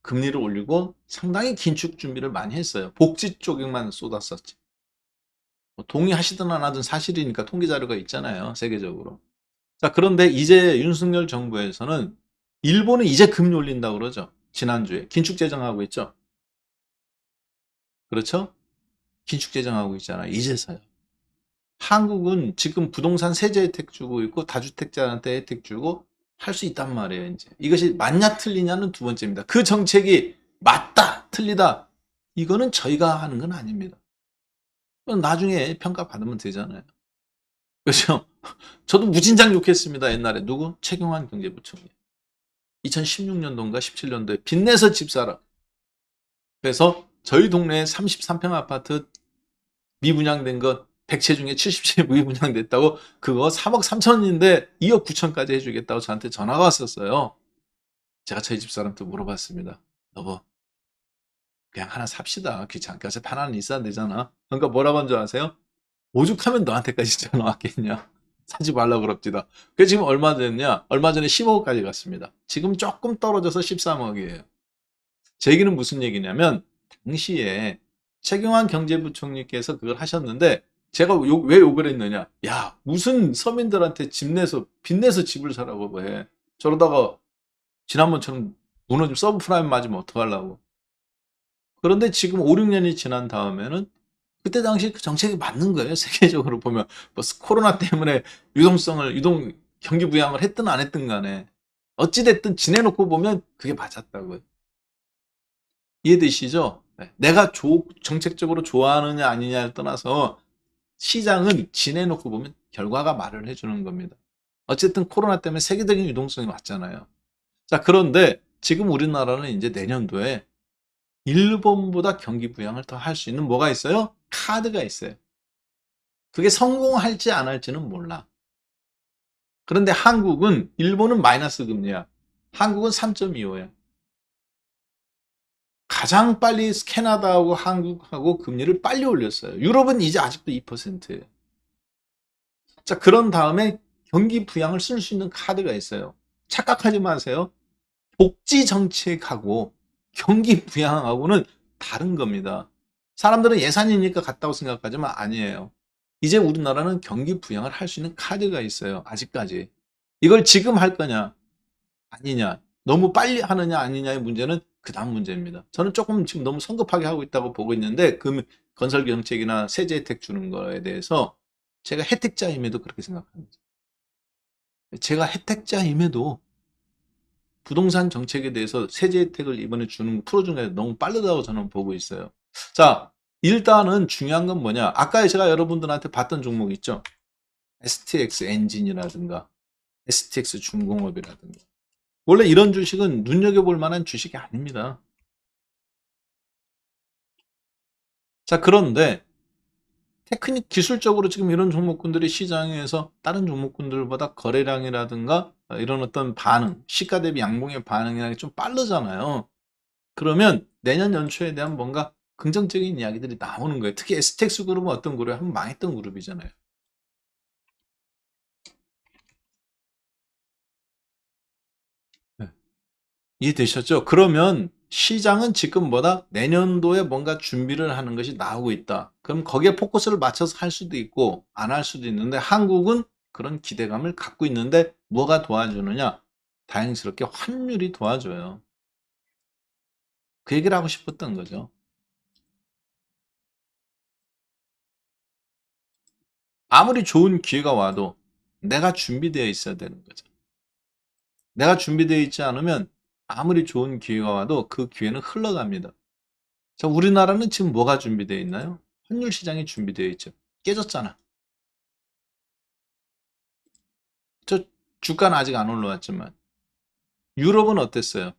Speaker 1: 금리를 올리고 상당히 긴축 준비를 많이 했어요. 복지 쪽에만 쏟았었지. 뭐 동의하시든 안 하든 사실이니까 통계 자료가 있잖아요. 세계적으로. 자, 그런데 이제 윤석열 정부에서는 일본은 이제 금리 올린다고 그러죠. 지난주에 긴축 재정하고 있죠. 그렇죠? 긴축 재정하고 있잖아요. 이제서야. 한국은 지금 부동산 세제 혜택 주고 있고 다주택자한테 혜택 주고 할 수 있단 말이에요. 이제 이것이 맞냐 틀리냐는 두 번째입니다. 그 정책이 맞다 틀리다 이거는 저희가 하는 건 아닙니다. 그건 나중에 평가받으면 되잖아요. 그렇죠? 저도 무진장 욕했습니다. 옛날에 누구? 최경환 경제부총리. 2016년도인가 17년도에 빚내서 집 사라. 그래서 저희 동네에 33평 아파트 미분양된 것 100채 중에 70채 미분양됐다고 그거 3억 3천인데 2억 9천까지 해주겠다고 저한테 전화가 왔었어요. 제가 저희 집사람한테 물어봤습니다. 여보 그냥 하나 삽시다. 귀찮게 어차피 하나는 있어야 되잖아. 그러니까 뭐라고 한 줄 아세요? 오죽하면 너한테까지 전화 왔겠냐. 사지 말라 그럽디다. 그게 지금 얼마 됐냐? 얼마 전에 15억까지 갔습니다. 지금 조금 떨어져서 13억이에요. 제 얘기는 무슨 얘기냐면 당시에 최경환 경제부총리께서 그걸 하셨는데 제가 왜 욕을 했느냐? 야 무슨 서민들한테 빚내서 집을 사라고 해. 저러다가 지난번처럼 무너지면 서브프라임 맞으면 어떡하려고. 그런데 지금 5, 6년이 지난 다음에는 그때 당시 그 정책이 맞는 거예요. 세계적으로 보면 뭐 코로나 때문에 유동 경기 부양을 했든 안 했든 간에 어찌 됐든 지내놓고 보면 그게 맞았다고요. 이해되시죠? 네. 내가 정책적으로 좋아하느냐 아니냐를 떠나서 시장은 지내놓고 보면 결과가 말을 해주는 겁니다. 어쨌든 코로나 때문에 세계적인 유동성이 왔잖아요. 자, 그런데 지금 우리나라는 이제 내년도에 일본보다 경기 부양을 더 할 수 있는 뭐가 있어요? 카드가 있어요. 그게 성공할지 안 할지는 몰라. 그런데 한국은 일본은 마이너스 금리야. 한국은 3.25야. 가장 빨리 캐나다하고 한국하고 금리를 빨리 올렸어요. 유럽은 이제 아직도 2%예요. 자, 그런 다음에 경기 부양을 쓸 수 있는 카드가 있어요. 착각하지 마세요. 복지 정책하고 경기 부양하고는 다른 겁니다. 사람들은 예산이니까 같다고 생각하지만 아니에요. 이제 우리나라는 경기 부양을 할 수 있는 카드가 있어요. 아직까지. 이걸 지금 할 거냐 아니냐, 너무 빨리 하느냐 아니냐의 문제는 그 다음 문제입니다. 저는 조금 지금 너무 성급하게 하고 있다고 보고 있는데, 그 건설 정책이나 세제 혜택 주는 거에 대해서 제가 혜택자임에도 그렇게 생각합니다. 제가 혜택자임에도 부동산 정책에 대해서 세제 혜택을 이번에 풀어준 게 너무 빠르다고 저는 보고 있어요. 자, 일단은 중요한 건 뭐냐. 아까 제가 여러분들한테 봤던 종목 있죠. STX 엔진이라든가 STX 중공업이라든가. 원래 이런 주식은 눈여겨볼 만한 주식이 아닙니다. 자, 그런데 테크닉 기술적으로 지금 이런 종목군들이 시장에서 다른 종목군들보다 거래량이라든가 이런 어떤 반응, 시가 대비 양봉의 반응이라는 게 좀 빠르잖아요. 그러면 내년 연초에 대한 뭔가 긍정적인 이야기들이 나오는 거예요. 특히 STX 그룹은 어떤 그룹이에요? 한번 망했던 그룹이잖아요. 네. 이해되셨죠? 그러면 시장은 지금보다 내년도에 뭔가 준비를 하는 것이 나오고 있다. 그럼 거기에 포커스를 맞춰서 할 수도 있고 안 할 수도 있는데, 한국은 그런 기대감을 갖고 있는데 뭐가 도와주느냐? 다행스럽게 환율이 도와줘요. 그 얘기를 하고 싶었던 거죠. 아무리 좋은 기회가 와도 내가 준비되어 있어야 되는 거죠. 내가 준비되어 있지 않으면 아무리 좋은 기회가 와도 그 기회는 흘러갑니다. 자, 우리나라는 지금 뭐가 준비되어 있나요? 환율 시장이 준비되어 있죠. 깨졌잖아. 저 주가는 아직 안 올라왔지만. 유럽은 어땠어요?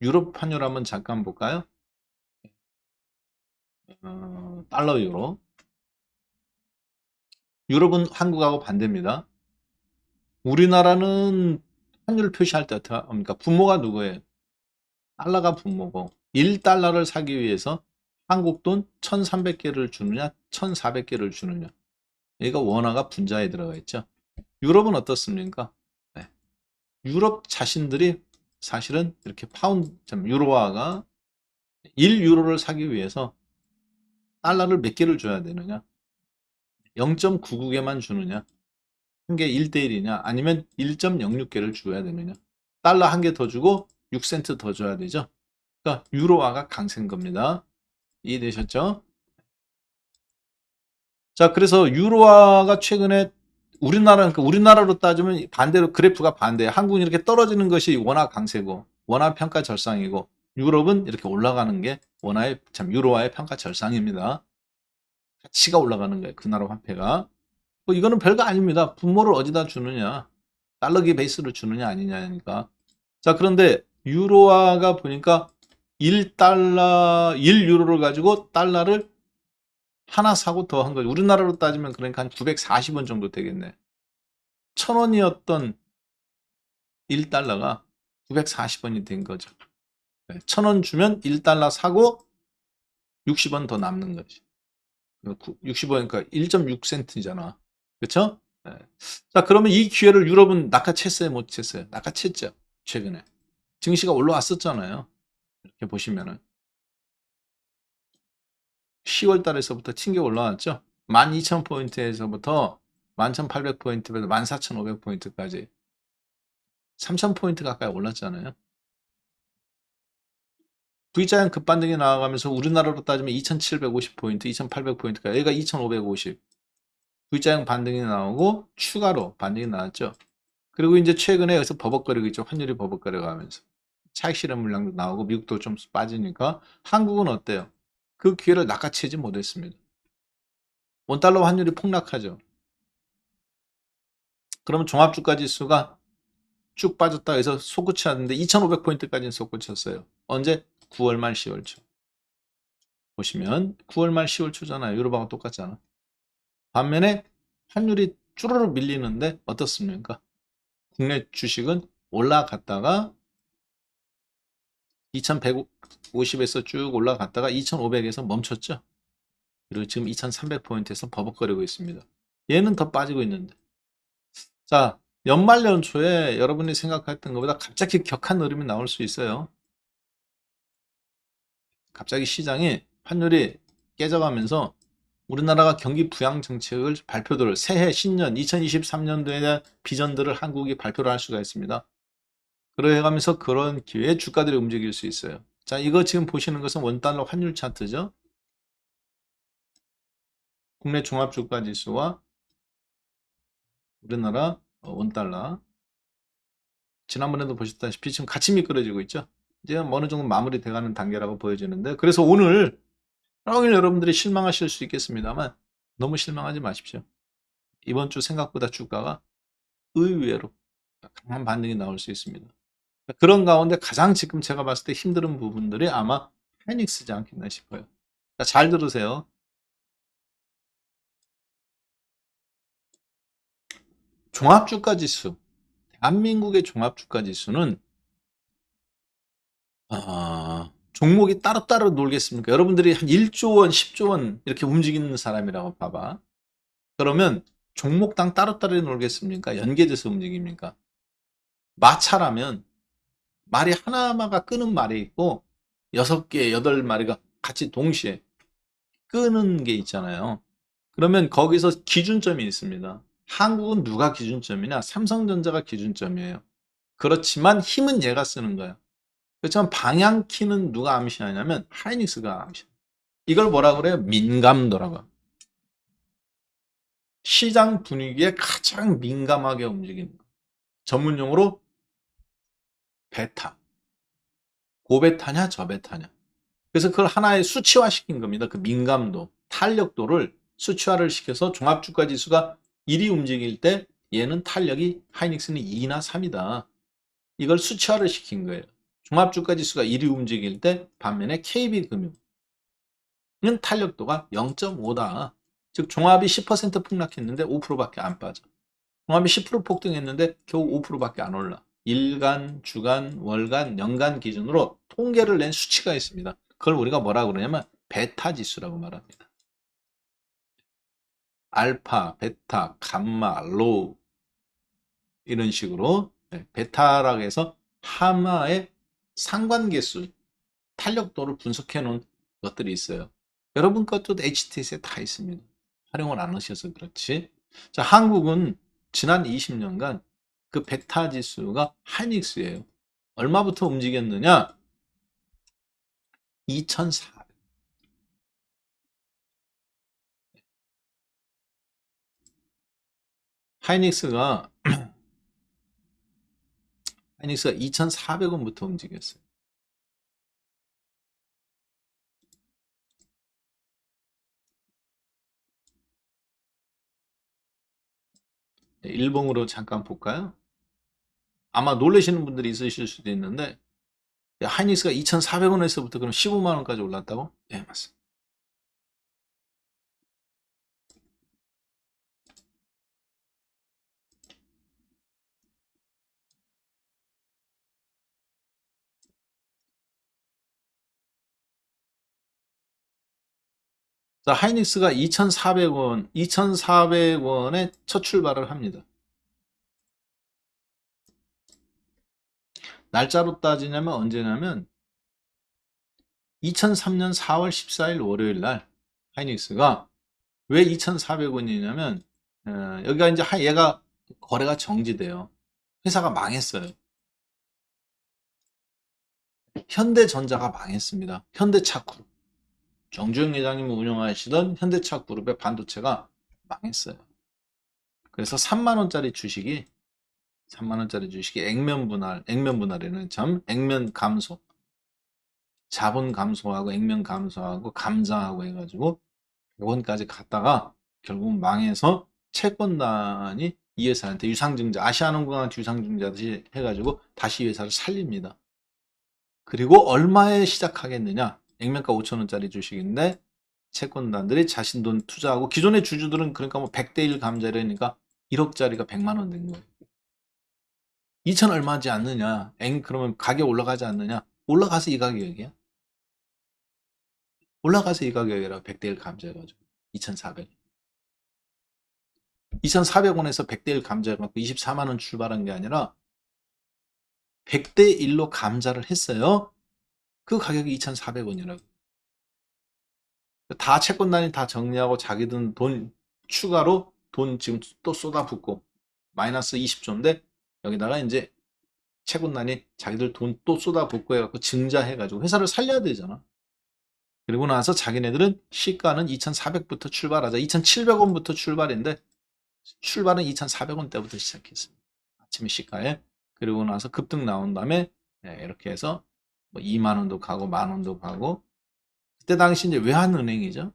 Speaker 1: 유럽 환율 한번 잠깐 볼까요? 달러 유로. 유럽은 한국하고 반대입니다. 우리나라는 환율 표시할 때 어떻게 합니까? 분모가 누구예요? 달러가 분모고, 1달러를 사기 위해서 한국 돈 1300개를 주느냐 1400개를 주느냐, 얘가 원화가 분자에 들어가 있죠. 유럽은 어떻습니까? 네. 유럽 자신들이 사실은 이렇게 유로화가 1유로를 사기 위해서 달러를 몇 개를 줘야 되느냐, 0.99개만 주느냐, 한 개 1대1이냐, 아니면 1.06개를 줘야 되느냐, 달러 한 개 더 주고 6센트 더 줘야 되죠. 그러니까 유로화가 강세인 겁니다. 이해되셨죠? 자, 그래서 유로화가 최근에 그러니까 우리나라로 따지면 반대로 그래프가 반대예요. 한국은 이렇게 떨어지는 것이 원화 강세고 원화 평가 절상이고, 유럽은 이렇게 올라가는 게 유로화의 평가 절상입니다. 가치가 올라가는 거예요. 그 나라 화폐가. 뭐 이거는 별거 아닙니다. 분모를 어디다 주느냐, 달러기 베이스로 주느냐 아니냐니까. 자, 그런데 유로화가 보니까 1유로를 가지고 달러를 하나 사고 더 한 거죠. 우리나라로 따지면 그러니까 한 940원 정도 되겠네. 1000원이었던 1달러가 940원이 된 거죠. 1000원 주면 1달러 사고 60원 더 남는 거지. 60원, 그러니까 1.6센트잖아. 그쵸? 네. 자, 그러면 이 기회를 유럽은 낚아챘어요, 못 챘어요? 낚아챘죠. 최근에. 증시가 올라왔었잖아요. 이렇게 보시면은. 10월 달에서부터 튕겨 올라왔죠. 12,000포인트에서부터 11,800포인트에서 14,500포인트까지 3,000포인트 가까이 올랐잖아요. V자형 급반등이 나아가면서 우리나라로 따지면 2,750포인트, 2,800포인트까지, 여기가 2,550. V자형 반등이 나오고 추가로 반등이 나왔죠. 그리고 이제 최근에 여기서 버벅거리고 있죠. 환율이 버벅거려 가면서. 차익 실현 물량도 나오고 미국도 좀 빠지니까 한국은 어때요? 그 기회를 낚아채지 못했습니다. 원달러 환율이 폭락하죠. 그러면 종합주가 지수가 쭉 빠졌다 해서 솟구쳤는데 2,500포인트까지는 솟구쳤어요. 언제? 9월 말 10월 초. 보시면 9월 말 10월 초잖아요. 유로하고 똑같잖아. 반면에 환율이 쭈르륵 밀리는데 어떻습니까? 국내 주식은 올라갔다가 2150에서 쭉 올라갔다가 2500에서 멈췄죠. 그리고 지금 2300포인트에서 버벅거리고 있습니다. 얘는 더 빠지고 있는데. 자, 연말 연초에 여러분이 생각했던 것보다 갑자기 격한 흐름이 나올 수 있어요. 갑자기 시장이 환율이 깨져가면서 우리나라가 경기 부양 정책을 발표들을 새해 신년 2023년도에 대한 비전들을 한국이 발표를 할 수가 있습니다. 그래가면서 그런 기회에 주가들이 움직일 수 있어요. 자, 이거 지금 보시는 것은 원달러 환율 차트죠. 국내 종합주가지수와 우리나라 원달러. 지난번에도 보셨다시피 지금 같이 미끄러지고 있죠. 이제 어느 정도 마무리돼가는 단계라고 보여지는데, 그래서 오늘 평일 여러분들이 실망하실 수 있겠습니다만 너무 실망하지 마십시오. 이번 주 생각보다 주가가 의외로 강한 반등이 나올 수 있습니다. 그런 가운데 가장 지금 제가 봤을 때 힘든 부분들이 아마 하이닉스지 않겠나 싶어요. 잘 들으세요. 종합주가지수, 대한민국의 종합주가지수는 종목이 따로따로 놀겠습니까? 여러분들이 한 1조 원, 10조 원 이렇게 움직이는 사람이라고 봐봐. 그러면 종목당 따로따로 놀겠습니까? 연계돼서 움직입니까? 마차라면 말이 하나마가 끄는 말이 있고 6개, 8마리가 같이 동시에 끄는 게 있잖아요. 그러면 거기서 기준점이 있습니다. 한국은 누가 기준점이냐? 삼성전자가 기준점이에요. 그렇지만 힘은 얘가 쓰는 거예요. 그렇지만 방향키는 누가 암시하냐면 하이닉스가 암시. 이걸 뭐라 그래요? 민감도라고. 시장 분위기에 가장 민감하게 움직이는 거. 전문용어로 베타. 고베타냐 저베타냐. 그래서 그걸 하나의 수치화시킨 겁니다. 그 민감도, 탄력도를 수치화를 시켜서 종합주가지수가 1이 움직일 때 얘는 탄력이 하이닉스는 2나 3이다. 이걸 수치화를 시킨 거예요. 종합주가지수가 1이 움직일 때 반면에 KB금융은 탄력도가 0.5다. 즉 종합이 10% 폭락했는데 5%밖에 안 빠져. 종합이 10% 폭등했는데 겨우 5%밖에 안 올라. 일간, 주간, 월간, 연간 기준으로 통계를 낸 수치가 있습니다. 그걸 우리가 뭐라고 그러냐면 베타 지수라고 말합니다. 알파, 베타, 감마, 로우 이런 식으로 베타라고 해서 하나의 상관계수, 탄력도를 분석해 놓은 것들이 있어요. 여러분 것도 HTS에 다 있습니다. 활용을 안 하셔서 그렇지. 자, 한국은 지난 20년간 그 베타 지수가 하이닉스예요. 얼마부터 움직였느냐? 2,400. 하이닉스가 2,400원부터 움직였어요. 일봉으로 잠깐 볼까요? 아마 놀라시는 분들이 있으실 수도 있는데, 하이닉스가 2,400원에서부터 그럼 15만 원까지 올랐다고? 예, 맞습니다. 자, 하이닉스가 2,400원에 첫 출발을 합니다. 날짜로 따지냐면 언제냐면 2003년 4월 14일 월요일 날 하이닉스가 왜 2,400원이냐면 여기가 이제 얘가 거래가 정지돼요. 회사가 망했어요. 현대전자가 망했습니다. 현대차그룹. 정주영 회장님이 운영하시던 현대차그룹의 반도체가 망했어요. 그래서 3만 원짜리 주식이 액면 분할에는 액면 감소, 자본 감소하고 액면 감소하고 감자하고 해가지고 100원까지 갔다가 결국 망해서 채권단이 이 회사한테 유상증자, 아시아나항공한테 유상증자듯이 해가지고 다시 이 회사를 살립니다. 그리고 얼마에 시작하겠느냐? 액면가 5천원짜리 주식인데 채권단들이 자신 돈 투자하고 기존의 주주들은 그러니까 뭐 100대 1 감자라니까 1억짜리가 100만 원 된 거예요. 2천 얼마지 않느냐? 그러면 가격 올라가지 않느냐? 올라가서 이 가격이야. 올라가서 이 가격이라 100대 1 감자해가지고 2,400. 2,400원에서 100대 1 감자해갖고 24만 원 출발한 게 아니라 100대 1로 감자를 했어요. 그 가격이 2,400원이라고. 다 채권단이 다 정리하고 자기들 돈 추가로 돈 지금 또 쏟아붓고 마이너스 20조인데 여기다가 이제 채권단이 자기들 돈 또 쏟아붓고 해갖고 증자해가지고 회사를 살려야 되잖아. 그리고 나서 자기네들은 시가는 2,400부터 출발하자. 2,700원부터 출발인데 출발은 2,400원 때부터 시작했습니다. 아침에 시가에. 그리고 나서 급등 나온 다음에 이렇게 해서 뭐 2만 원도 가고 만 원도 가고 그때 당시 이제 외환은행이죠.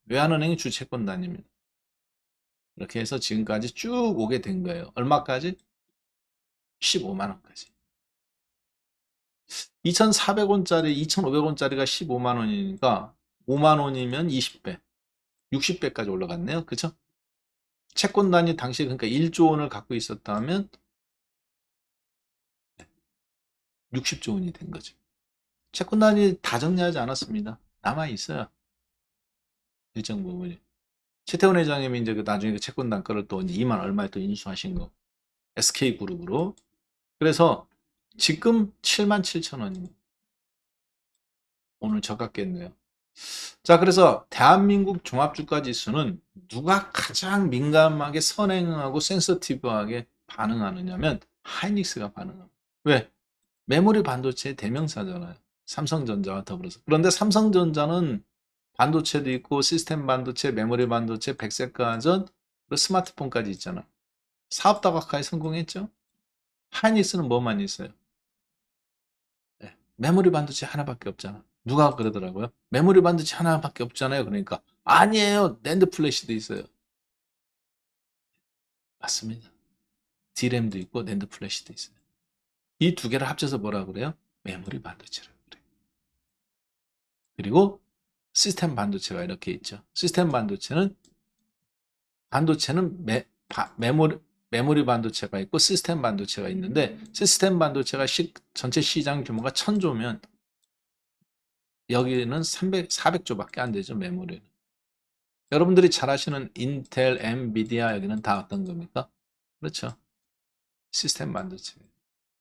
Speaker 1: 외환은행이 주채권단입니다. 이렇게 해서 지금까지 쭉 오게 된 거예요. 얼마까지? 15만 원까지. 2,400원짜리, 2,500원짜리가 15만 원이니까 5만 원이면 20배, 60배까지 올라갔네요. 그쵸? 채권단이 당시 그러니까 1조 원을 갖고 있었다면 60조 원이 된 거죠. 채권단이 다 정리하지 않았습니다. 남아 있어요. 일정 부분이. 최태원 회장님이 이제 그 나중에 그 채권단 거를 또 이제 2만 얼마에 또 인수하신 거. SK그룹으로. 그래서 지금 7만 7천 원입니다. 오늘 저갔겠네요. 자, 그래서 대한민국 종합주가지수는 누가 가장 민감하게 선행하고 센서티브하게 반응하느냐면 하이닉스가 반응합니다. 왜? 메모리 반도체의 대명사잖아요. 삼성전자와 더불어서. 그런데 삼성전자는 반도체도 있고 시스템 반도체, 메모리 반도체, 백색가전, 그리고 스마트폰까지 있잖아. 사업 다각화에 성공했죠. 하이닉스는 뭐만 있어요? 네. 메모리 반도체 하나밖에 없잖아. 누가 그러더라고요? 메모리 반도체 하나밖에 없잖아요. 그러니까 아니에요. 낸드 플래시도 있어요. 맞습니다. D램도 있고 낸드 플래시도 있어요. 이 두 개를 합쳐서 뭐라 그래요? 메모리 반도체라고 그래요. 그리고 시스템 반도체가 이렇게 있죠. 시스템 반도체는 메모리 반도체가 있고 시스템 반도체가 있는데 시스템 반도체가 전체 시장 규모가 1000조면 여기는 400조밖에 안 되죠. 메모리는. 여러분들이 잘 아시는 인텔, 엔비디아 여기는 다 어떤 겁니까? 그렇죠. 시스템 반도체.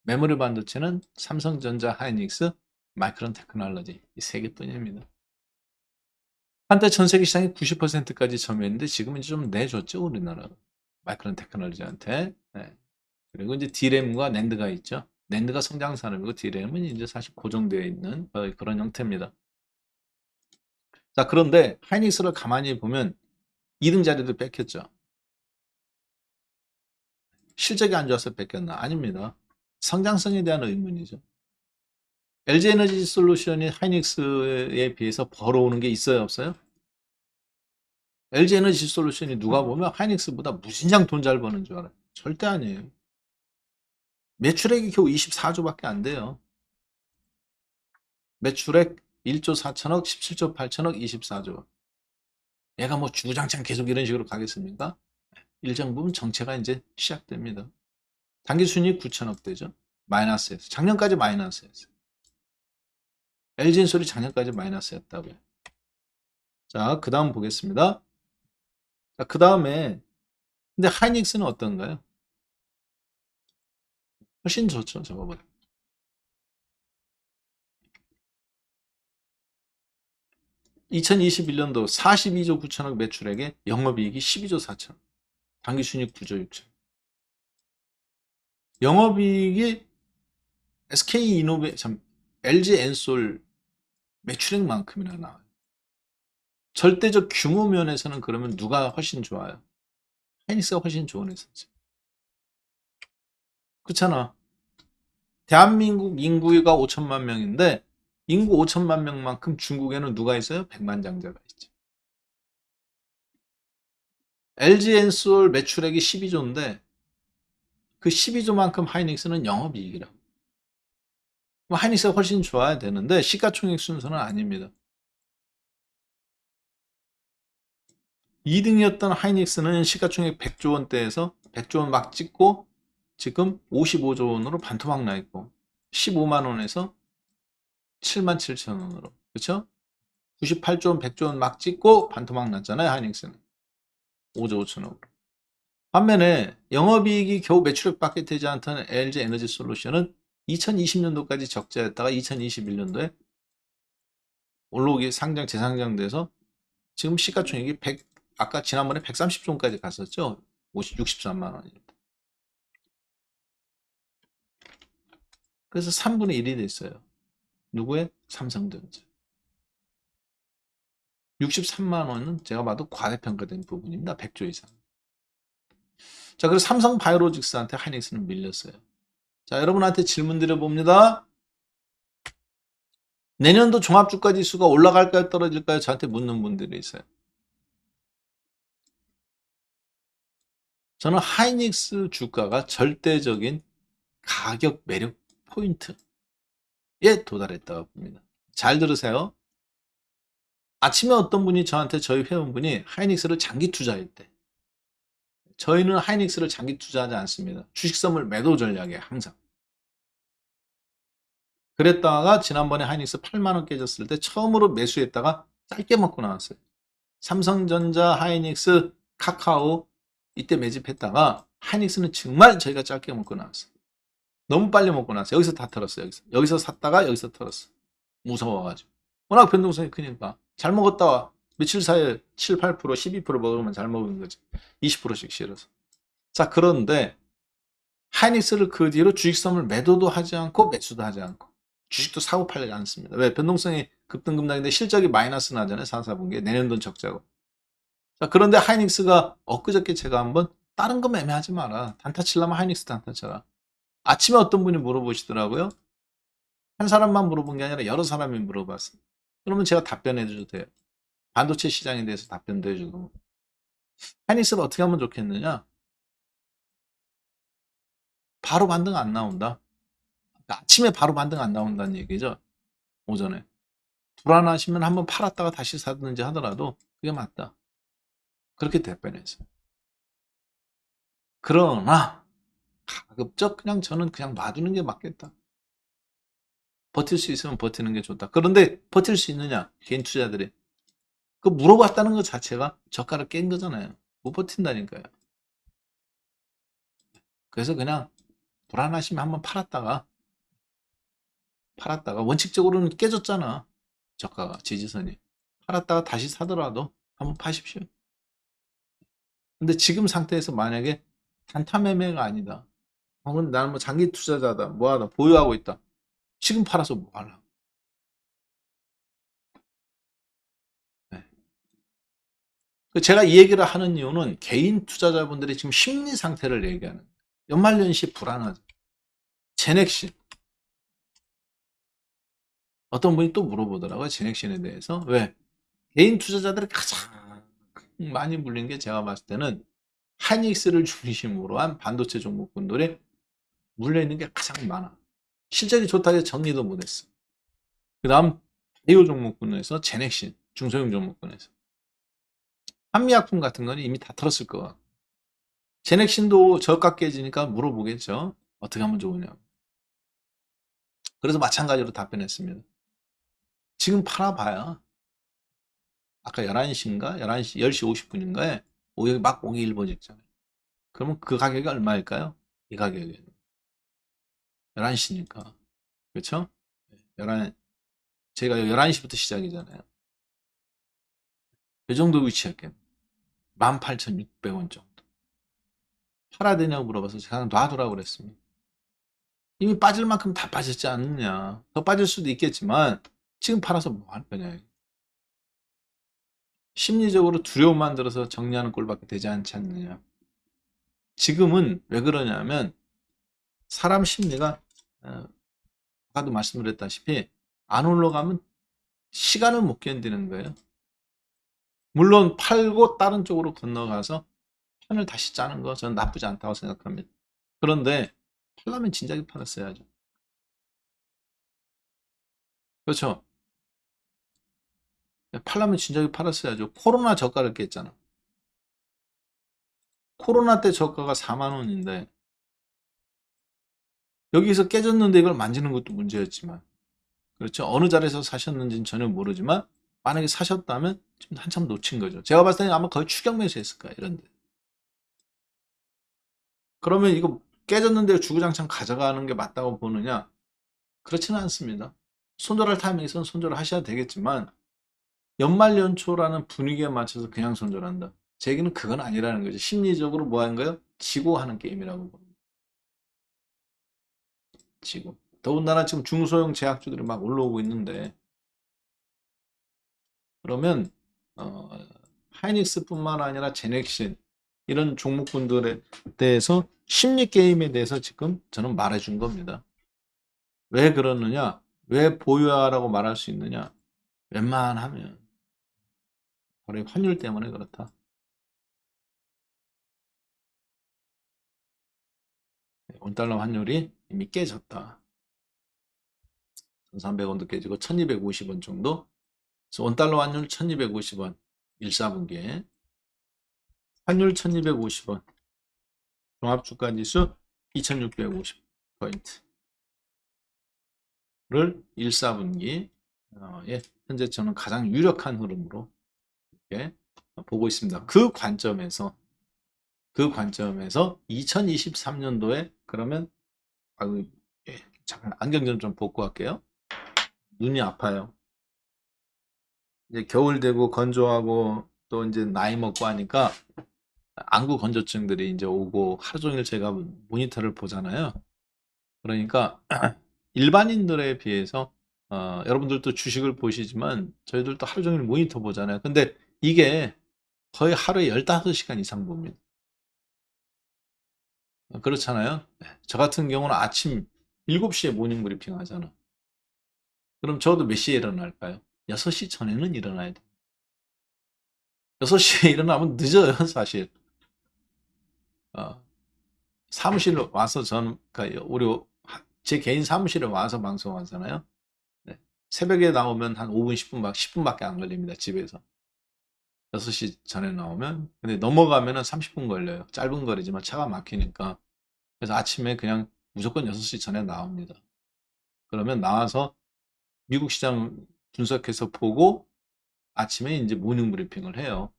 Speaker 1: 메모리 반도체는 삼성전자, 하이닉스, 마이크론 테크놀로지 이 세 개뿐입니다. 한때 전 세계 시장이 90%까지 점유했는데 지금은 이제 좀 내줬죠. 우리나라. 마이크론 테크놀로지한테. 네. 그리고 이제 D램과 낸드가 있죠. 낸드가 성장 산업이고 D램은 이제 사실 고정되어 있는 그런 형태입니다. 자, 그런데 하이닉스를 가만히 보면 2등 자리도 뺏겼죠. 실적이 안 좋아서 뺏겼나? 아닙니다. 성장성에 대한 의문이죠. LG에너지 솔루션이 하이닉스에 비해서 벌어오는 게 있어요, 없어요? LG에너지 솔루션이 누가 보면 하이닉스보다 무진장 돈 잘 버는 줄 알아요. 절대 아니에요. 매출액이 겨우 24조밖에 안 돼요. 매출액 1조 4천억, 17조 8천억, 24조. 얘가 뭐 주구장창 계속 이런 식으로 가겠습니까? 일정 부분 정체가 이제 시작됩니다. 당기순이익 9천억 되죠. 마이너스였어요. 작년까지 마이너스였어요. LG엔솔이 작년까지 마이너스였다고요. 자, 그 다음 보겠습니다. 자, 그 다음에 근데 하이닉스는 어떤가요? 훨씬 좋죠, 저거보다. 2021년도 42조 9천억 매출액에 영업이익이 12조 4천억, 당기순이익 9조 6천억. 영업이익이 LG엔솔 매출액만큼이나 나와요. 절대적 규모 면에서는 그러면 누가 훨씬 좋아요? 하이닉스가 훨씬 좋은 회사죠. 그렇잖아. 대한민국 인구가 5천만 명인데 인구 5천만 명만큼 중국에는 누가 있어요? 백만장자가 있죠. LG엔솔 매출액이 12조인데 그 12조만큼 하이닉스는 영업이익이라고. 하이닉스가 훨씬 좋아야 되는데 시가총액 순서는 아닙니다. 2등이었던 하이닉스는 시가총액 100조 원대에서 100조 원 막 찍고 지금 55조 원으로 반토막 나 있고 15만 원에서 7만 7천 원으로. 그렇죠? 98조 원, 100조 원 막 찍고 반토막 났잖아요. 하이닉스는. 5조 5천억으로. 반면에 영업이익이 겨우 매출액밖에 되지 않던 LG 에너지 솔루션은 2020년도까지 적자였다가 2021년도에 올라오기 재상장돼서 지금 시가총액이 100, 아까 지난번에 130조까지 갔었죠. 63만 원입니다. 그래서 3분의 1이 됐어요. 누구의? 삼성전자. 63만 원은 제가 봐도 과대평가된 부분입니다. 100조 이상. 자, 그래서 삼성바이오로직스한테 하이닉스는 밀렸어요. 자, 여러분한테 질문 드려봅니다. 내년도 종합주가지수가 올라갈까요? 떨어질까요? 저한테 묻는 분들이 있어요. 저는 하이닉스 주가가 절대적인 가격 매력 포인트에 도달했다고 봅니다. 잘 들으세요. 아침에 어떤 분이 저한테 저희 회원분이 하이닉스를 장기 투자했대. 저희는 하이닉스를 장기 투자하지 않습니다. 주식 선물 매도 전략에 항상. 그랬다가 지난번에 하이닉스 8만 원 깨졌을 때 처음으로 매수했다가 짧게 먹고 나왔어요. 삼성전자, 하이닉스, 카카오 이때 매집했다가 하이닉스는 정말 저희가 짧게 먹고 나왔어요. 너무 빨리 먹고 나왔어요. 여기서 다 털었어요. 여기서 샀다가 여기서 털었어. 무서워가지고. 워낙 변동성이 크니까. 잘 먹었다. 며칠 사이에 7, 8%, 12% 먹으면 잘 먹은 거지. 20%씩 실어서. 자, 그런데 하이닉스를 그 뒤로 주식선물 매도도 하지 않고 매수도 하지 않고 주식도 사고 팔지 않습니다. 왜? 변동성이 급등급락인데 실적이 마이너스 나잖아요. 4, 4분기에 내년도는 적자고. 자, 그런데 하이닉스가 엊그저께 제가 한번 다른 거 매매하지 마라. 단타 치려면 하이닉스 단타 쳐라. 아침에 어떤 분이 물어보시더라고요. 한 사람만 물어본 게 아니라 여러 사람이 물어봤어요. 그러면 제가 답변해 줘도 돼요. 반도체 시장에 대해서 답변도 해주고. 하이닉스를 어떻게 하면 좋겠느냐? 바로 반등 안 나온다. 그러니까 아침에 바로 반등 안 나온다는 얘기죠. 오전에. 불안하시면 한번 팔았다가 다시 사든지 하더라도 그게 맞다. 그렇게 답변했어요. 그러나 가급적 그냥 저는 그냥 놔두는 게 맞겠다. 버틸 수 있으면 버티는 게 좋다. 그런데 버틸 수 있느냐? 개인 투자들이. 그 물어봤다는 것 자체가 저가를 깬 거잖아요. 못 버틴다니까요. 그래서 그냥 불안하시면 한번 팔았다가 원칙적으로는 깨졌잖아. 저가가 지지선이. 팔았다가 다시 사더라도 한번 파십시오. 근데 지금 상태에서 만약에 단타 매매가 아니다. 그럼 나는 뭐 장기 투자자다. 뭐하다. 보유하고 있다. 지금 팔아서 뭐 하려고. 네. 제가 이 얘기를 하는 이유는 개인 투자자분들이 지금 심리 상태를 얘기하는. 연말연시 불안하죠. 제넥신. 어떤 분이 또 물어보더라고요. 제넥신에 대해서. 왜? 개인 투자자들이 가장 많이 물린 게 제가 봤을 때는 하이닉스를 중심으로 한 반도체 종목군들이 물려있는 게 가장 많아. 실적이 좋다고 해서 정리도 못했어. 그 다음 바이오 종목군에서 제넥신, 중소형 종목군에서. 한미약품 같은 거는 이미 다 털었을 거야. 제넥신도 저가 깨지니까 물어보겠죠. 어떻게 하면 좋으냐. 그래서 마찬가지로 답변했습니다. 지금 팔아봐야 아까 11시인가? 11시, 10시 50분인가에 오역이 막 오기 일보 직전에. 그러면 그 가격이 얼마일까요? 이 가격이. 11시니까. 그렇죠? 11, 제가 11시부터 시작이잖아요. 이 정도 위치였겠네. 18,600원 정도. 팔아야 되냐고 물어봐서 제가 놔두라고 그랬습니다. 이미 빠질 만큼 다 빠졌지 않느냐. 더 빠질 수도 있겠지만 지금 팔아서 뭐 할 거냐. 심리적으로 두려움만 들어서 정리하는 꼴밖에 되지 않지 않느냐. 지금은 왜 그러냐면 사람 심리가 아까도 말씀드렸다시피 안 올라가면 시간을 못 견디는 거예요. 물론 팔고 다른 쪽으로 건너가서 편을 다시 짜는 거 저는 나쁘지 않다고 생각합니다. 그런데 팔려면 진작에 팔았어야죠. 그렇죠? 팔려면 진작에 팔았어야죠. 코로나 저가를 깼잖아. 코로나 때 저가가 4만 원인데 여기서 깨졌는데 이걸 만지는 것도 문제였지만 그렇죠. 어느 자리에서 사셨는지는 전혀 모르지만 만약에 사셨다면 좀 한참 놓친 거죠. 제가 봤을 때는 아마 거의 추격 매수했을 거야. 이런데. 그러면 이거 깨졌는데 주구장창 가져가는 게 맞다고 보느냐? 그렇지는 않습니다. 손절할 타이밍에서는 손절을 하셔야 되겠지만 연말 연초라는 분위기에 맞춰서 그냥 손절한다. 제 얘기는 그건 아니라는 거죠. 심리적으로 뭐 하는 거예요? 지고 하는 게임이라고 봅니다. 지고. 더군다나 지금 중소형 제약주들이 막 올라오고 있는데, 그러면 하이닉스뿐만 아니라 제넥신 이런 종목군들에 대해서 심리 게임에 대해서 지금 저는 말해준 겁니다. 왜 그러느냐? 왜 보유하라고 말할 수 있느냐? 웬만하면 거래 환율 때문에 그렇다. 원달러 환율이 이미 깨졌다. 1,300원도 깨지고 1,250원 정도. 그래서 원달러 환율 1,250원 1사분기에 환율 1,250원 종합주가지수 2,650포인트를 1사분기에 현재 저는 가장 유력한 흐름으로 이렇게 보고 있습니다. 그 관점에서 2023년도에 그러면 잠깐 안경 좀 벗고 할게요. 눈이 아파요. 이제 겨울 되고 건조하고 또 이제 나이 먹고 하니까 안구 건조증들이 이제 오고 하루 종일 제가 모니터를 보잖아요. 그러니까 일반인들에 비해서 여러분들도 주식을 보시지만 저희들도 하루 종일 모니터 보잖아요. 근데 이게 거의 하루에 15시간 이상 봅니다. 그렇잖아요. 저 같은 경우는 아침 7시에 모닝 브리핑 하잖아. 그럼 저도 몇 시에 일어날까요? 6시 전에는 일어나야 돼. 6시에 일어나면 늦어요, 사실. 사무실로 와서 저는, 그러니까 제 개인 사무실에 와서 방송하잖아요. 네. 새벽에 나오면 한 5분, 10분밖에 안 걸립니다, 집에서. 6시 전에 나오면. 근데 넘어가면은 30분 걸려요. 짧은 거리지만 차가 막히니까. 그래서 아침에 그냥 무조건 6시 전에 나옵니다. 그러면 나와서 미국 시장 분석해서 보고 아침에 이제 모닝 브리핑을 해요.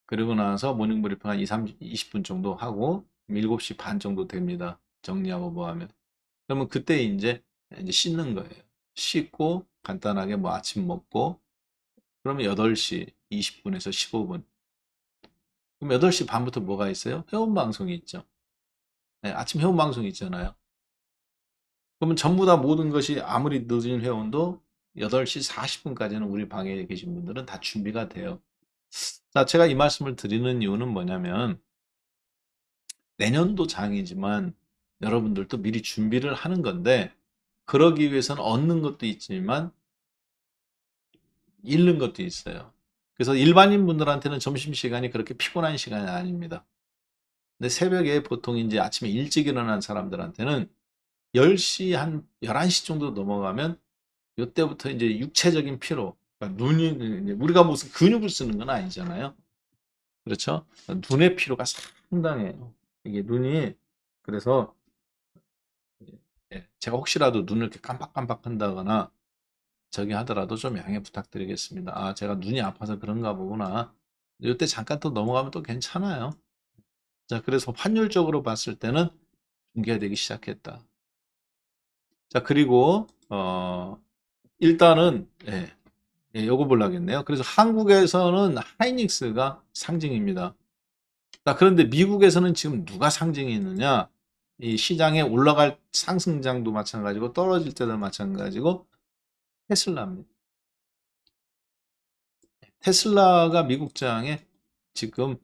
Speaker 1: 그리고 나서 모닝 브리핑 한 20분 정도 하고 7시 반 정도 됩니다. 정리하고 뭐 하면. 그러면 그때 이제 씻는 거예요. 씻고 간단하게 뭐 아침 먹고 그러면 8시 20분에서 15분. 그럼 8시 반부터 뭐가 있어요? 회원 방송이 있죠. 네, 아침 회원 방송이 있잖아요. 그러면 전부 다 모든 것이 아무리 늦은 회원도 8시 40분까지는 우리 방에 계신 분들은 다 준비가 돼요. 자, 제가 이 말씀을 드리는 이유는 뭐냐면 내년도 장이지만 여러분들도 미리 준비를 하는 건데 그러기 위해서는 얻는 것도 있지만 잃는 것도 있어요. 그래서 일반인 분들한테는 점심시간이 그렇게 피곤한 시간이 아닙니다. 근데 새벽에 보통 이제 아침에 일찍 일어난 사람들한테는 10시 한 11시 정도 넘어가면 이때부터 이제 육체적인 피로, 그러니까 눈이 우리가 무슨 근육을 쓰는 건 아니잖아요. 그렇죠? 눈의 피로가 상당해요. 이게 눈이 그래서 제가 혹시라도 눈을 이렇게 깜빡깜빡 한다거나 저기 하더라도 좀 양해 부탁드리겠습니다. 아, 제가 눈이 아파서 그런가 보구나. 이때 잠깐 또 넘어가면 또 괜찮아요. 자, 그래서 환율적으로 봤을 때는 중개되기 시작했다. 자, 그리고 일단은 요거 보려겠네요. 그래서 한국에서는 하이닉스가 상징입니다. 자, 그런데 미국에서는 지금 누가 상징이 있느냐? 이 시장에 올라갈 상승장도 마찬가지고 떨어질 때도 마찬가지고 테슬라입니다. 테슬라가 미국장에 지금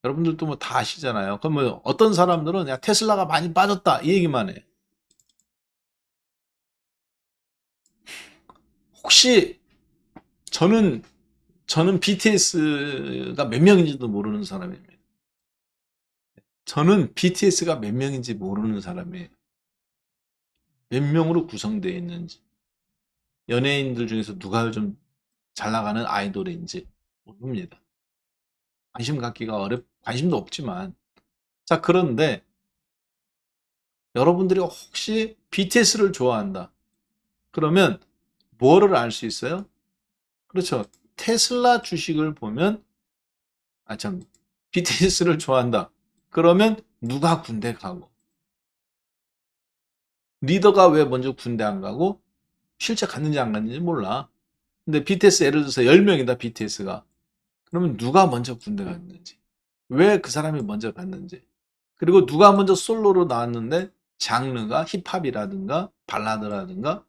Speaker 1: 여러분들도 뭐 다 아시잖아요. 그럼 뭐 어떤 사람들은 야 테슬라가 많이 빠졌다 이 얘기만 해. 혹시 저는 BTS가 몇 명인지도 모르는 사람입니다. 저는 BTS가 몇 명인지 모르는 사람이에요. 몇 명으로 구성되어 있는지. 연예인들 중에서 누가 좀 잘 나가는 아이돌인지 모릅니다. 관심 갖기가 관심도 없지만. 자, 그런데 여러분들이 혹시 BTS를 좋아한다. 그러면 뭐를 알 수 있어요? 그렇죠. 테슬라 주식을 보면, BTS를 좋아한다. 그러면 누가 군대 가고, 리더가 왜 먼저 군대 안 가고, 실제 갔는지 안 갔는지 몰라. 근데 BTS 예를 들어서 10명이다, BTS가. 그러면 누가 먼저 군대 갔는지, 왜 그 사람이 먼저 갔는지, 그리고 누가 먼저 솔로로 나왔는데 장르가 힙합이라든가 발라드라든가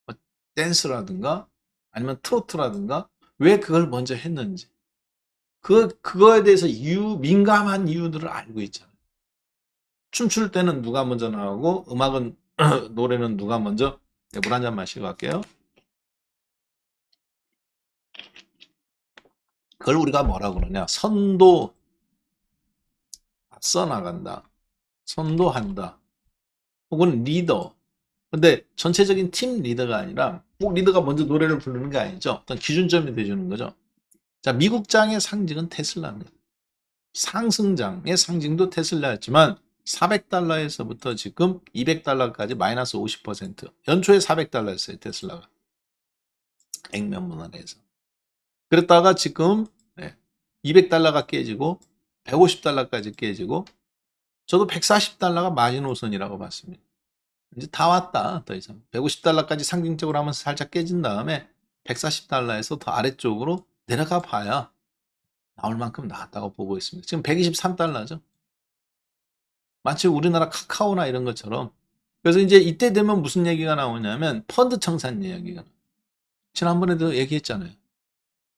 Speaker 1: 뭐 댄스라든가 아니면 트로트라든가 왜 그걸 먼저 했는지, 그거에 대해서 민감한 이유들을 알고 있잖아요. 춤출 때는 누가 먼저 나오고 음악은 노래는 누가 먼저. 네, 물 한 잔 마시고 갈게요. 그걸 우리가 뭐라고 그러냐, 앞서 나간다, 선도한다, 혹은 리더. 근데 전체적인 팀 리더가 아니라 꼭 리더가 먼저 노래를 부르는 게 아니죠. 어떤 기준점이 돼주는 거죠. 자, 미국장의 상징은 테슬라입니다. 상승장의 상징도 테슬라였지만 400달러에서부터 지금 200달러까지 마이너스 50%. 연초에 400달러였어요, 테슬라가. 액면 문화에서. 그랬다가 지금 200달러가 깨지고 150달러까지 깨지고, 저도 140달러가 마지노선이라고 봤습니다. 이제 다 왔다. 더 이상 150달러까지 상징적으로 하면서 살짝 깨진 다음에 140달러에서 더 아래쪽으로 내려가 봐야 나올 만큼 나왔다고 보고 있습니다. 지금 123달러죠. 마치 우리나라 카카오나 이런 것처럼. 그래서 이제 이때 되면 무슨 얘기가 나오냐면 펀드 청산 이야기가. 지난번에도 얘기했잖아요.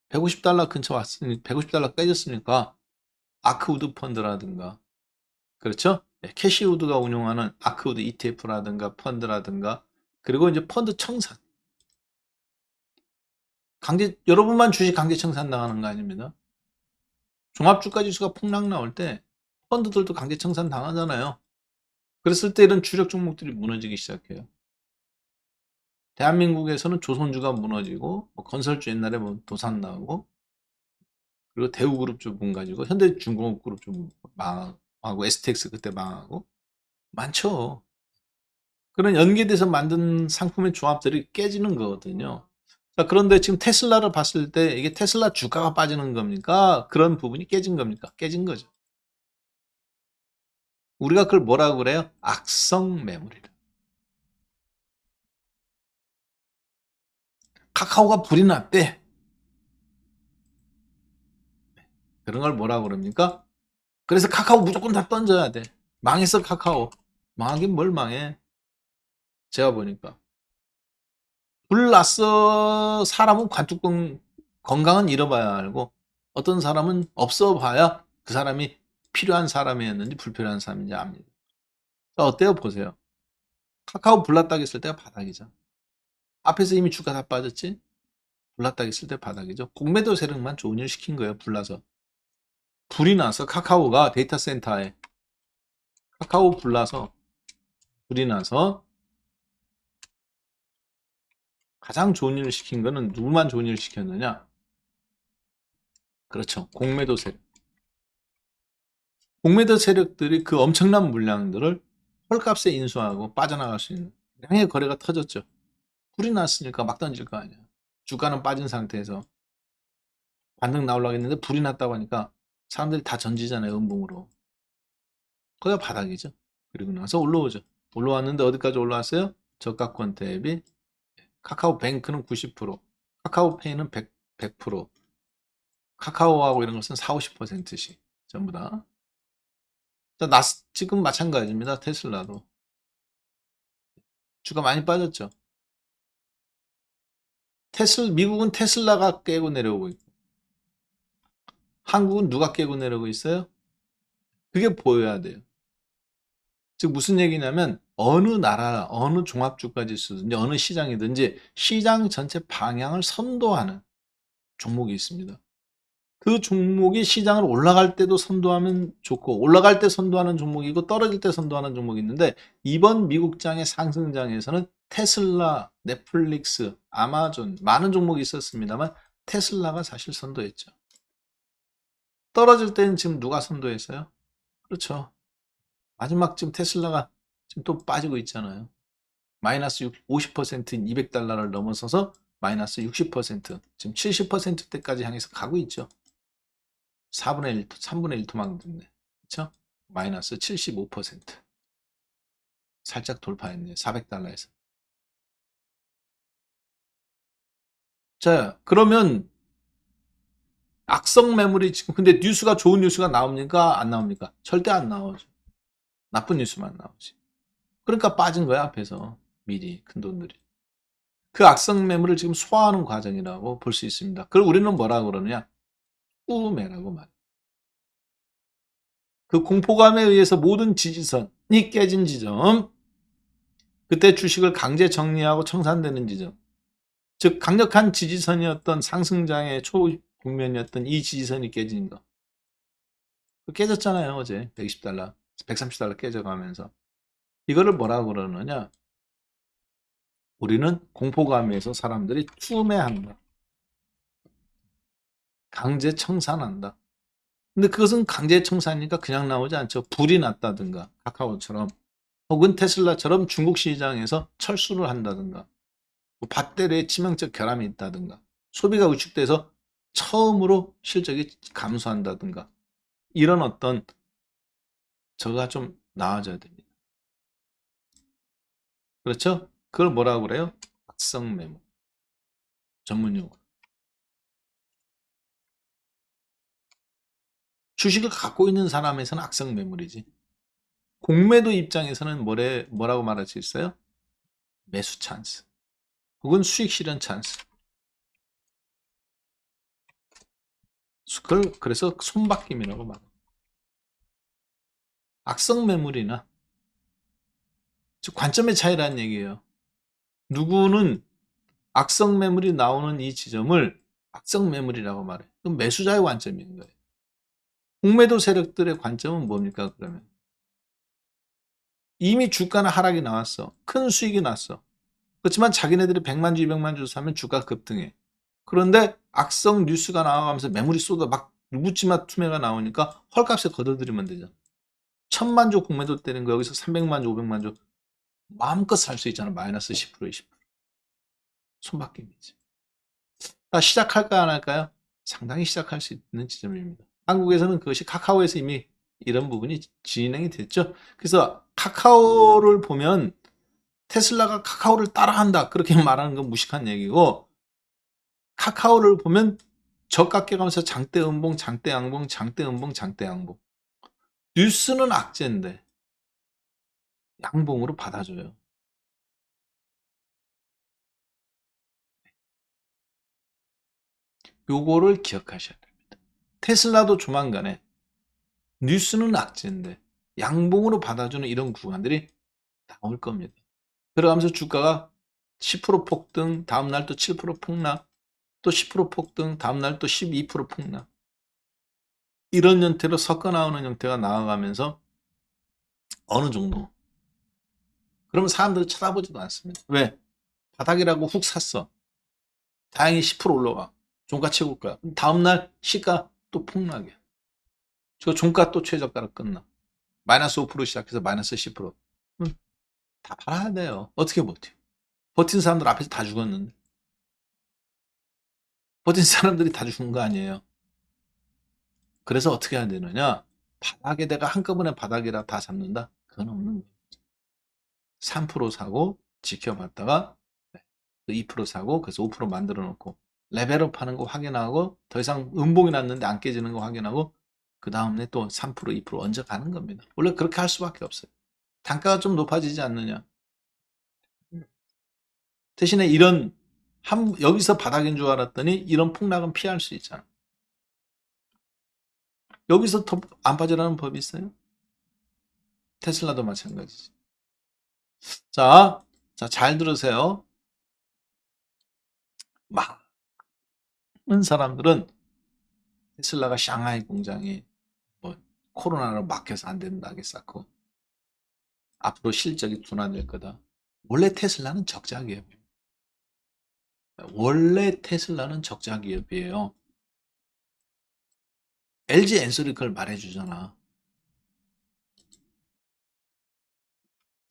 Speaker 1: 150달러 근처 왔으니 150달러 깨졌으니까 아크우드 펀드라든가, 그렇죠? 캐시우드가 운용하는 아크우드 ETF라든가 펀드라든가, 그리고 이제 펀드 청산. 여러분만 주식 강제 청산 당하는 거 아닙니다. 종합주가 지수가 폭락 나올 때 펀드들도 강제 청산 당하잖아요. 그랬을 때 이런 주력 종목들이 무너지기 시작해요. 대한민국에서는 조선주가 무너지고, 뭐 건설주 옛날에 뭐 도산 나오고, 그리고 대우그룹 좀 가지고 현대중공업그룹 좀 망하고, STX 그때 망하고 많죠. 그런 연계돼서 만든 상품의 조합들이 깨지는 거거든요. 자, 그런데 지금 테슬라를 봤을 때 이게 테슬라 주가가 빠지는 겁니까? 그런 부분이 깨진 겁니까? 깨진 거죠. 우리가 그걸 뭐라고 그래요? 악성 매물이다. 카카오가 불이 났대. 그런 걸 뭐라고 그럽니까? 그래서 카카오 무조건 다 던져야 돼. 망했어, 카카오. 망하긴 뭘 망해. 제가 보니까. 불 났어. 사람은 건강은 잃어봐야 알고, 어떤 사람은 없어 봐야 그 사람이 필요한 사람이었는지 불필요한 사람인지 압니다. 어때요? 보세요. 카카오 불났다고 했을 때가 바닥이죠. 앞에서 이미 주가 다 빠졌지? 불났다고 했을 때 바닥이죠. 공매도 세력만 좋은 일 시킨 거예요. 불나서. 불이 나서 카카오가 데이터 센터에 카카오 불나서 불이 나서 가장 좋은 일을 시킨 거는 누구만 좋은 일을 시켰느냐? 그렇죠. 공매도 세력. 공매도 세력들이 그 엄청난 물량들을 헐값에 인수하고 빠져나갈 수 있는 양의 거래가 터졌죠. 불이 났으니까 막 던질 거 아니야. 주가는 빠진 상태에서 반등 나오려고 했는데 불이 났다고 하니까 사람들이 다 던지잖아요. 음봉으로. 거기가 바닥이죠. 그리고 나서 올라오죠. 올라왔는데 어디까지 올라왔어요? 저가권 대비 카카오뱅크는 90%, 카카오페이는 100%, 카카오하고 이런 것은 4, 50%씩 전부 다. 자, 지금 마찬가지입니다. 테슬라도. 주가 많이 빠졌죠. 미국은 테슬라가 깨고 내려오고 있고, 한국은 누가 깨고 내려오고 있어요? 그게 보여야 돼요. 즉 무슨 얘기냐면 어느 나라, 어느 종합주가지수든지 어느 시장이든지 시장 전체 방향을 선도하는 종목이 있습니다. 그 종목이 시장을 올라갈 때도 선도하면 좋고, 올라갈 때 선도하는 종목이고 떨어질 때 선도하는 종목이 있는데, 이번 미국장의 상승장에서는 테슬라, 넷플릭스, 아마존 많은 종목이 있었습니다만 테슬라가 사실 선도했죠. 떨어질 때는 지금 누가 선도했어요? 그렇죠. 마지막 지금 테슬라가 지금 또 빠지고 있잖아요. 마이너스 50%인 200달러를 넘어서서 마이너스 60%, 지금 70%대까지 향해서 가고 있죠. 4분의 1, 3분의 1 토막 됐네. 그쵸? 마이너스 75%. 살짝 돌파했네. 400달러에서. 자, 그러면 악성 매물이 지금 근데 뉴스가 좋은 뉴스가 나옵니까? 안 나옵니까? 절대 안 나오죠. 나쁜 뉴스만 나오지. 그러니까 빠진 거야, 앞에서. 미리 큰 돈들이. 그 악성 매물을 지금 소화하는 과정이라고 볼 수 있습니다. 그걸 우리는 뭐라고 그러느냐? 꾸매라고 말해. 그 공포감에 의해서 모든 지지선이 깨진 지점, 그때 주식을 강제 정리하고 청산되는 지점, 즉 강력한 지지선이었던 상승장의 초국면이었던 이 지지선이 깨진 거. 깨졌잖아요, 어제. 120달러, 130달러 깨져가면서. 이거를 뭐라고 그러느냐? 우리는 공포감에서 사람들이 투매한다. 강제 청산한다. 근데 그것은 강제 청산이니까 그냥 나오지 않죠. 불이 났다든가, 카카오처럼, 혹은 테슬라처럼 중국 시장에서 철수를 한다든가, 뭐 배터리에 치명적 결함이 있다든가, 소비가 위축돼서 처음으로 실적이 감소한다든가, 이런 어떤 저가 좀 나아져야 됩니다. 그렇죠? 그걸 뭐라고 그래요? 악성 매물. 전문 용어. 주식을 갖고 있는 사람에서는 악성 매물이지. 공매도 입장에서는 뭐라고 말할 수 있어요? 매수 찬스. 혹은 수익 실현 찬스. 그걸 그래서 손바뀜이라고 말해요. 악성 매물이나 즉 관점의 차이라는 얘기예요. 누구는 악성 매물이 나오는 이 지점을 악성 매물이라고 말해. 그럼 매수자의 관점인 거예요. 공매도 세력들의 관점은 뭡니까 그러면? 이미 주가는 하락이 나왔어. 큰 수익이 났어. 그렇지만 자기네들이 100만 주, 200만 주 사면 주가 급등해. 그런데 악성 뉴스가 나와가면서 매물이 쏟아 막 묻지마 투매가 나오니까 헐값에 걷어들이면 되잖아. 1000만 주 공매도 때린 거 여기서 300만 주, 500만 주 마음껏 살 수 있잖아. 마이너스 10%, 20%. 손바뀜이지. 시작할까 안 할까요? 상당히 시작할 수 있는 지점입니다. 한국에서는 그것이 카카오에서 이미 이런 부분이 진행이 됐죠. 그래서 카카오를 보면 테슬라가 카카오를 따라한다. 그렇게 말하는 건 무식한 얘기고, 카카오를 보면 저가 깨가면서 장대 음봉, 장대 양봉, 장대 음봉, 장대 양봉. 뉴스는 악재인데 양봉으로 받아줘요. 요거를 기억하셔야 됩니다. 테슬라도 조만간에 뉴스는 악재인데 양봉으로 받아주는 이런 구간들이 나올 겁니다. 그러면서 주가가 10% 폭등, 다음날 또 7% 폭락, 또 10% 폭등, 다음날 또 12% 폭락. 이런 형태로 섞어 나오는 형태가 나아가면서 어느 정도. 그러면 사람들은 쳐다보지도 않습니다. 왜? 바닥이라고 훅 샀어. 다행히 10% 올라와. 종가 채울 거야. 다음날 시가 또 폭락이야. 저 종가 또 최저가로 끝나. 마이너스 5% 시작해서 마이너스 10%. 다 팔아야 돼요. 어떻게 버텨? 버틴 사람들 앞에서 다 죽었는데. 버틴 사람들이 다 죽은 거 아니에요. 그래서 어떻게 해야 되느냐? 바닥에 내가 한꺼번에 바닥이라 다 잡는다? 그건 없는 거예요. 3% 사고 지켜봤다가 2% 사고 그래서 5% 만들어 놓고 레벨업 하는 거 확인하고 더 이상 음봉이 났는데 안 깨지는 거 확인하고 그 다음에 또 3% 2% 얹어 가는 겁니다. 원래 그렇게 할 수밖에 없어요. 단가가 좀 높아지지 않느냐. 대신에 이런 여기서 바닥인 줄 알았더니 이런 폭락은 피할 수 있잖아. 여기서 더 안 빠지라는 법이 있어요? 테슬라도 마찬가지지. 자, 잘 들으세요. 많은 사람들은 테슬라가 샹하이 공장이 뭐 코로나로 막혀서 안 된다고 쌓고 앞으로 실적이 둔화될 거다. 원래 테슬라는 적자 기업이에요. 원래 테슬라는 적자 기업이에요. LG 엔솔이 그걸 말해주잖아.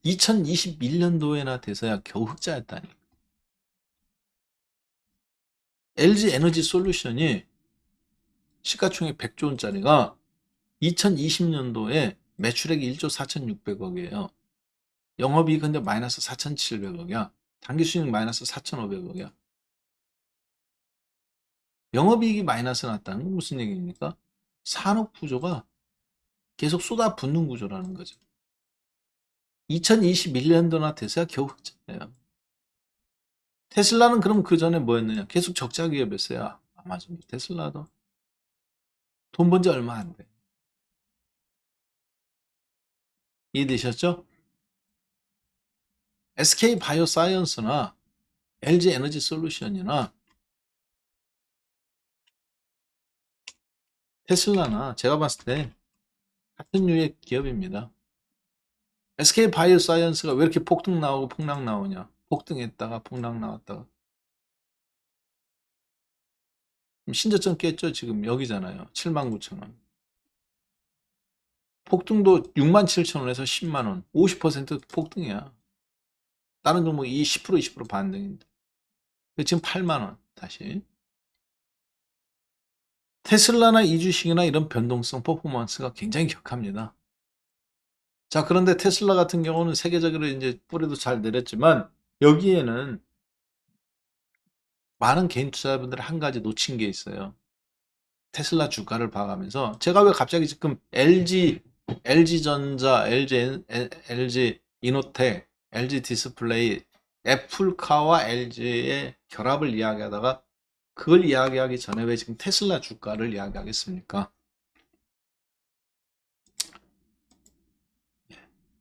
Speaker 1: 2021년도에나 돼서야 겨우 흑자였다니. LG 에너지 솔루션이 시가총액 100조 원짜리가 2020년도에 매출액이 1조 4,600억이에요. 영업이익 근데 마이너스 4,700억이야. 당기수익 마이너스 4,500억이야. 영업이익이 마이너스 났다는 건 무슨 얘기입니까? 산업 구조가 계속 쏟아붓는 구조라는 거죠. 2021년도나 돼서야 겨우 흑자예요. 테슬라는 그럼 그 전에 뭐였느냐? 계속 적자 기업이었어요. 아마존, 테슬라도 돈 번 지 얼마 안 돼. 이해되셨죠? SK 바이오사이언스나 LG 에너지 솔루션이나 테슬라나 제가 봤을 때 같은 류의 기업입니다. SK 바이오사이언스가 왜 이렇게 폭등 나오고 폭락 나오냐? 폭등했다가 폭락 나왔다가 신저점 깼죠. 지금 여기잖아요. 79,000원. 폭등도 67,000원에서 10만원. 50% 폭등이야. 다른 종목 10% 20% 반등인데. 지금 8만원 다시. 테슬라나 이 주식이나 이런 변동성 퍼포먼스가 굉장히 격합니다. 자, 그런데 테슬라 같은 경우는 세계적으로 이제 뿌리도 잘 내렸지만 여기에는 많은 개인 투자자분들이 한 가지 놓친 게 있어요. 테슬라 주가를 봐가면서 제가 왜 갑자기 지금 LG전자, LG 이노텍, LG 디스플레이, 애플카와 LG의 결합을 이야기하다가 그걸 이야기하기 전에 왜 지금 테슬라 주가를 이야기하겠습니까?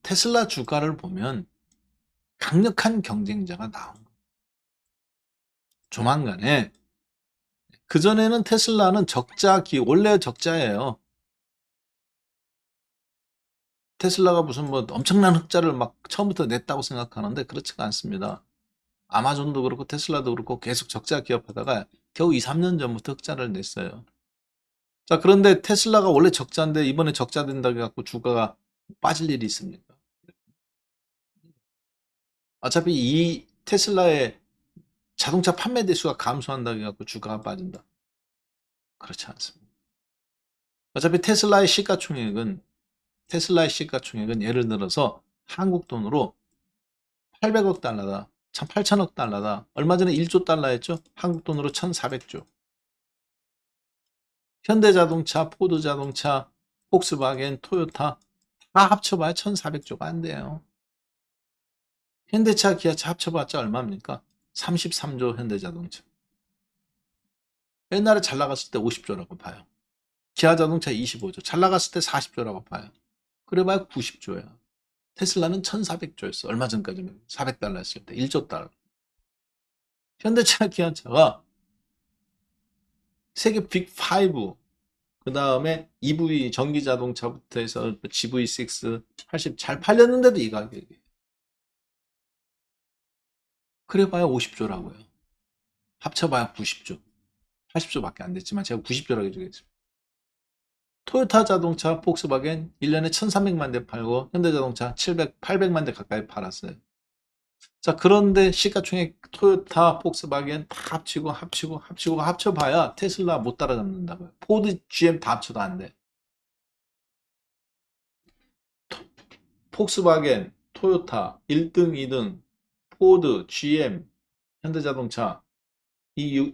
Speaker 1: 테슬라 주가를 보면 강력한 경쟁자가 나온 거예요. 조만간에. 그전에는 테슬라는 원래 적자예요. 테슬라가 무슨 뭐 엄청난 흑자를 막 처음부터 냈다고 생각하는데 그렇지가 않습니다. 아마존도 그렇고 테슬라도 그렇고 계속 적자 기업하다가 겨우 2, 3년 전부터 흑자를 냈어요. 자, 그런데 테슬라가 원래 적자인데 이번에 적자 된다고 해갖고 주가가 빠질 일이 있습니까? 어차피 이 테슬라의 자동차 판매 대수가 감소한다고 해갖고 주가가 빠진다. 그렇지 않습니다. 어차피 테슬라의 시가총액은 예를 들어서 한국 돈으로 800억 달러다. 8천억 달러다. 얼마 전에 1조 달러 했죠? 한국 돈으로 1,400조. 현대자동차, 포드자동차, 폭스바겐, 토요타 다 합쳐봐야 1,400조가 안 돼요. 현대차, 기아차 합쳐봤자 얼마입니까? 33조 현대자동차. 옛날에 잘 나갔을 때 50조라고 봐요. 기아자동차 25조. 잘 나갔을 때 40조라고 봐요. 그래봐야 90조야. 테슬라는 1,400조였어. 얼마 전까지는 400달러 했을 때 1조 달러. 현대차, 기아차가 세계 빅5, 그 다음에 EV 전기자동차부터 해서 GV6, 80 잘 팔렸는데도 이 가격이에요. 그래봐야 50조라고요. 합쳐봐야 90조. 80조밖에 안 됐지만 제가 90조라고 해주겠습니다. 토요타 자동차, 폭스바겐 1년에 1,300만 대 팔고 현대자동차 800만 대 가까이 팔았어요. 자, 그런데 시가총액 토요타, 폭스바겐 다 합치고 합쳐봐야 테슬라 못 따라잡는다고요. 포드, GM 다 합쳐도 안 돼. 폭스바겐, 토요타 1등, 2등, 포드, GM, 현대자동차,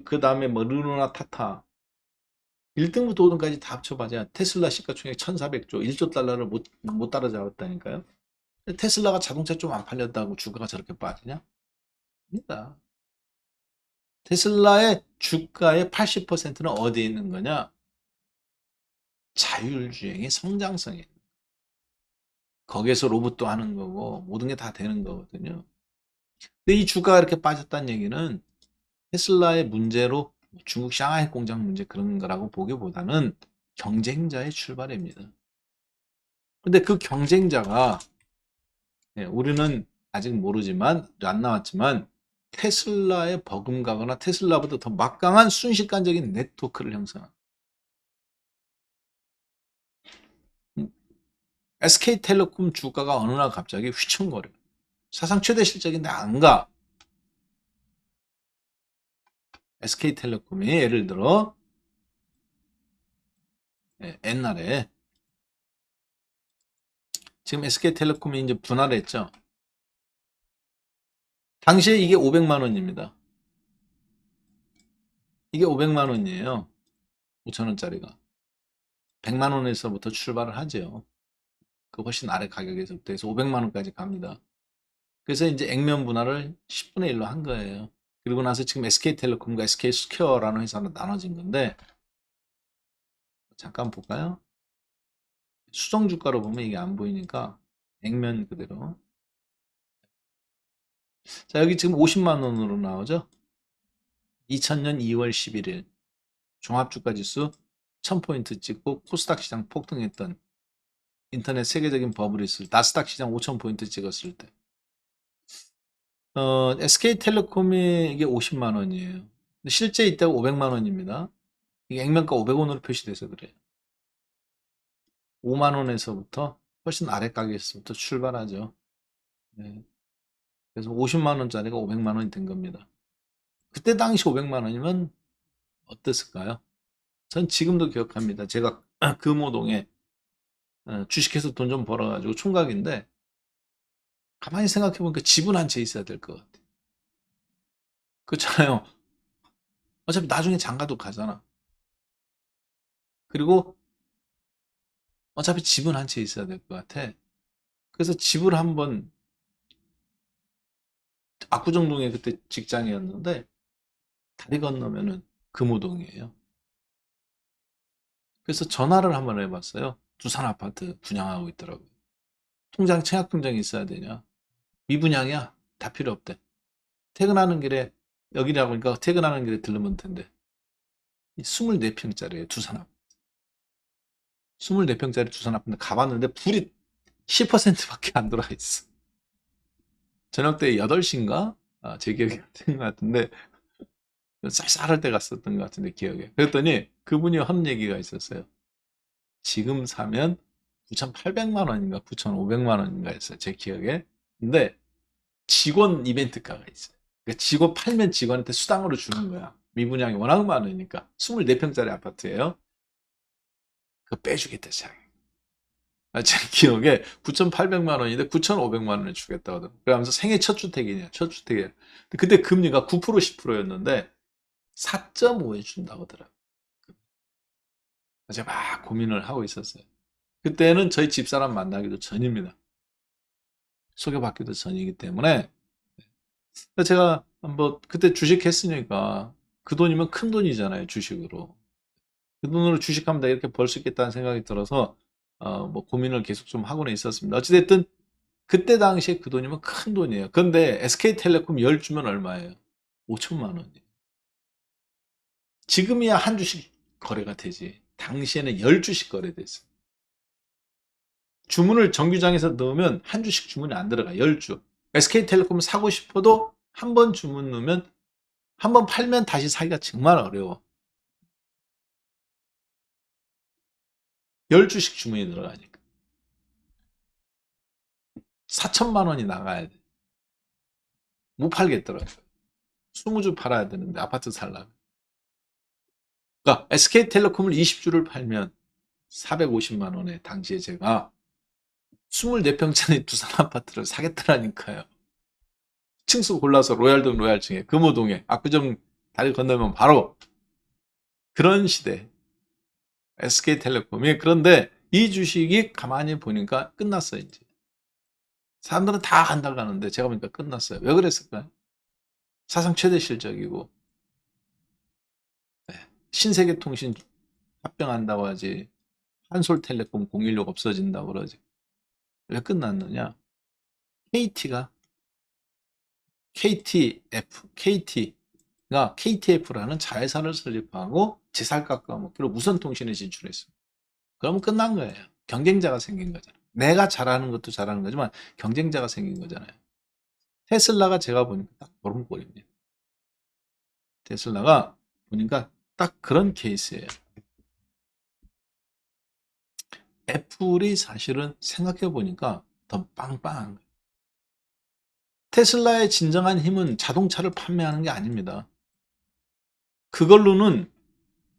Speaker 1: 그 다음에 뭐 르노나 타타 1등부터 5등까지 다 합쳐봐야 테슬라 시가총액 1,400조, 1조 달러를 못 따라잡았다니까요. 테슬라가 자동차 좀 안 팔렸다고 주가가 저렇게 빠지냐? 아니다. 테슬라의 주가의 80%는 어디에 있는 거냐? 자율주행의 성장성에. 거기에서 로봇도 하는 거고 모든 게 다 되는 거거든요. 근데 이 주가가 이렇게 빠졌다는 얘기는 테슬라의 문제로 중국 샹하이 공장 문제 그런 거라고 보기보다는 경쟁자의 출발입니다. 근데 그 경쟁자가 우리는 아직 모르지만 안 나왔지만 테슬라에 버금가거나 테슬라보다 더 막강한 순식간적인 네트워크를 형성한 SK텔레콤 주가가 어느 날 갑자기 휘청거려요. 사상 최대 실적인데 안 가. SK텔레콤이 예를 들어 옛날에 지금 SK텔레콤이 이제 분할을 했죠. 당시에 이게 500만 원입니다. 이게 500만 원이에요. 5천 원짜리가. 100만 원에서부터 출발을 하죠. 그 훨씬 아래 가격에서부터 해서 500만 원까지 갑니다. 그래서 이제 액면 분할을 10분의 1로 한 거예요. 그리고 나서 지금 SK텔레콤과 SK스퀘어라는 회사로 나눠진 건데, 잠깐 볼까요? 수정 주가로 보면 이게 안 보이니까 액면 그대로. 자, 여기 지금 50만 원으로 나오죠? 2000년 2월 11일 종합주가 지수 1000포인트 찍고 코스닥 시장 폭등했던 인터넷 세계적인 버블이 있을 때, 나스닥 시장 5000포인트 찍었을 때. SK텔레콤이 이게 50만 원이에요. 근데 실제 이때가 500만 원입니다. 이게 액면가 500원으로 표시돼서 그래요. 5만 원에서부터 훨씬 아래 가격에서부터 출발하죠. 네. 그래서 50만 원짜리가 500만 원이 된 겁니다. 그때 당시 500만 원이면 어땠을까요? 전 지금도 기억합니다. 제가 금호동에 주식해서 돈 좀 벌어가지고 총각인데, 가만히 생각해보니까 집은 한 채 있어야 될 것 같아요. 그렇잖아요. 어차피 나중에 장가도 가잖아. 그리고 어차피 집은 한 채 있어야 될 것 같아. 그래서 집을 한번, 압구정동에 그때 직장이었는데 다리 건너면은 금호동이에요. 그래서 전화를 한번 해봤어요. 두산 아파트 분양하고 있더라고요. 통장 청약통장이 있어야 되냐? 미분양이야. 다 필요 없대. 퇴근하는 길에, 여기라고 하니까 퇴근하는 길에 들르면 된대. 24평짜리예요, 두산 아파트. 24평짜리 두산 아파트 가봤는데 불이 10%밖에 안 들어와 있어. 저녁 때 8시인가? 제 기억이 안 되는 것 같은데, 쌀쌀할 때 갔었던 것 같은데, 기억에. 그랬더니 그분이 한 얘기가 있었어요. 지금 사면 9,800만 원인가 9,500만 원인가 했어요. 제 기억에. 근데 직원 이벤트가가 있어요. 그러니까 직원 팔면 직원한테 수당으로 주는 거야. 미분양이 워낙 많으니까. 24평짜리 아파트예요. 그거 빼주겠다, 자기. 제 기억에 9,800만 원인데 9,500만 원을 주겠다고 하더라고요. 그러면서 생애 첫 주택이냐, 첫 주택이에요. 그때 금리가 9% 10%였는데 4.5에 준다고 하더라고요. 제가 막 고민을 하고 있었어요. 그때는 저희 집사람 만나기도 전입니다. 소개받기도 전이기 때문에. 제가 한번 그때 주식했으니까 그 돈이면 큰 돈이잖아요, 주식으로. 그 돈으로 주식하면 내가 이렇게 벌 수 있겠다는 생각이 들어서 뭐 고민을 계속 좀 하고는 있었습니다. 어찌됐든 그때 당시에 그 돈이면 큰 돈이에요. 근데 SK텔레콤 10주면 얼마예요? 5천만 원이에요. 지금이야 한 주씩 거래가 되지. 당시에는 10주씩 거래됐어요. 주문을 정규장에서 넣으면 한 주씩 주문이 안 들어가. 10주. SK텔레콤 사고 싶어도 한 번 주문 넣으면, 한 번 팔면 다시 사기가 정말 어려워. 10주씩 주문이 들어가니까. 4천만 원이 나가야 돼. 못 팔겠더라고요. 20주 팔아야 되는데, 아파트 살려면. 그러니까 SK텔레콤을 20주를 팔면 450만 원에 당시에 제가 24평짜리 두산 아파트를 사겠더라니까요. 층수 골라서 로얄동 로얄층에, 금호동에, 압구정 다리 건너면 바로. 그런 시대. SK텔레콤이. 그런데 이 주식이 가만히 보니까 끝났어요, 이제. 사람들은 다 간다고 하는데 제가 보니까 끝났어요. 왜 그랬을까요? 사상 최대 실적이고, 네. 신세계통신 합병한다고 하지, 한솔텔레콤 016 없어진다고 그러지. 왜 끝났느냐? KT가 KTF라는 자회사를 설립하고 지살 깎아먹기로 무선통신에 진출했어요. 그러면 끝난 거예요. 경쟁자가 생긴 거잖아요. 내가 잘하는 것도 잘하는 거지만 경쟁자가 생긴 거잖아요. 테슬라가 제가 보니까 딱 그런 꼴입니다. 테슬라가 보니까 딱 그런 케이스예요. 애플이 사실은 생각해 보니까 더 빵빵한 거예요. 테슬라의 진정한 힘은 자동차를 판매하는 게 아닙니다. 그걸로는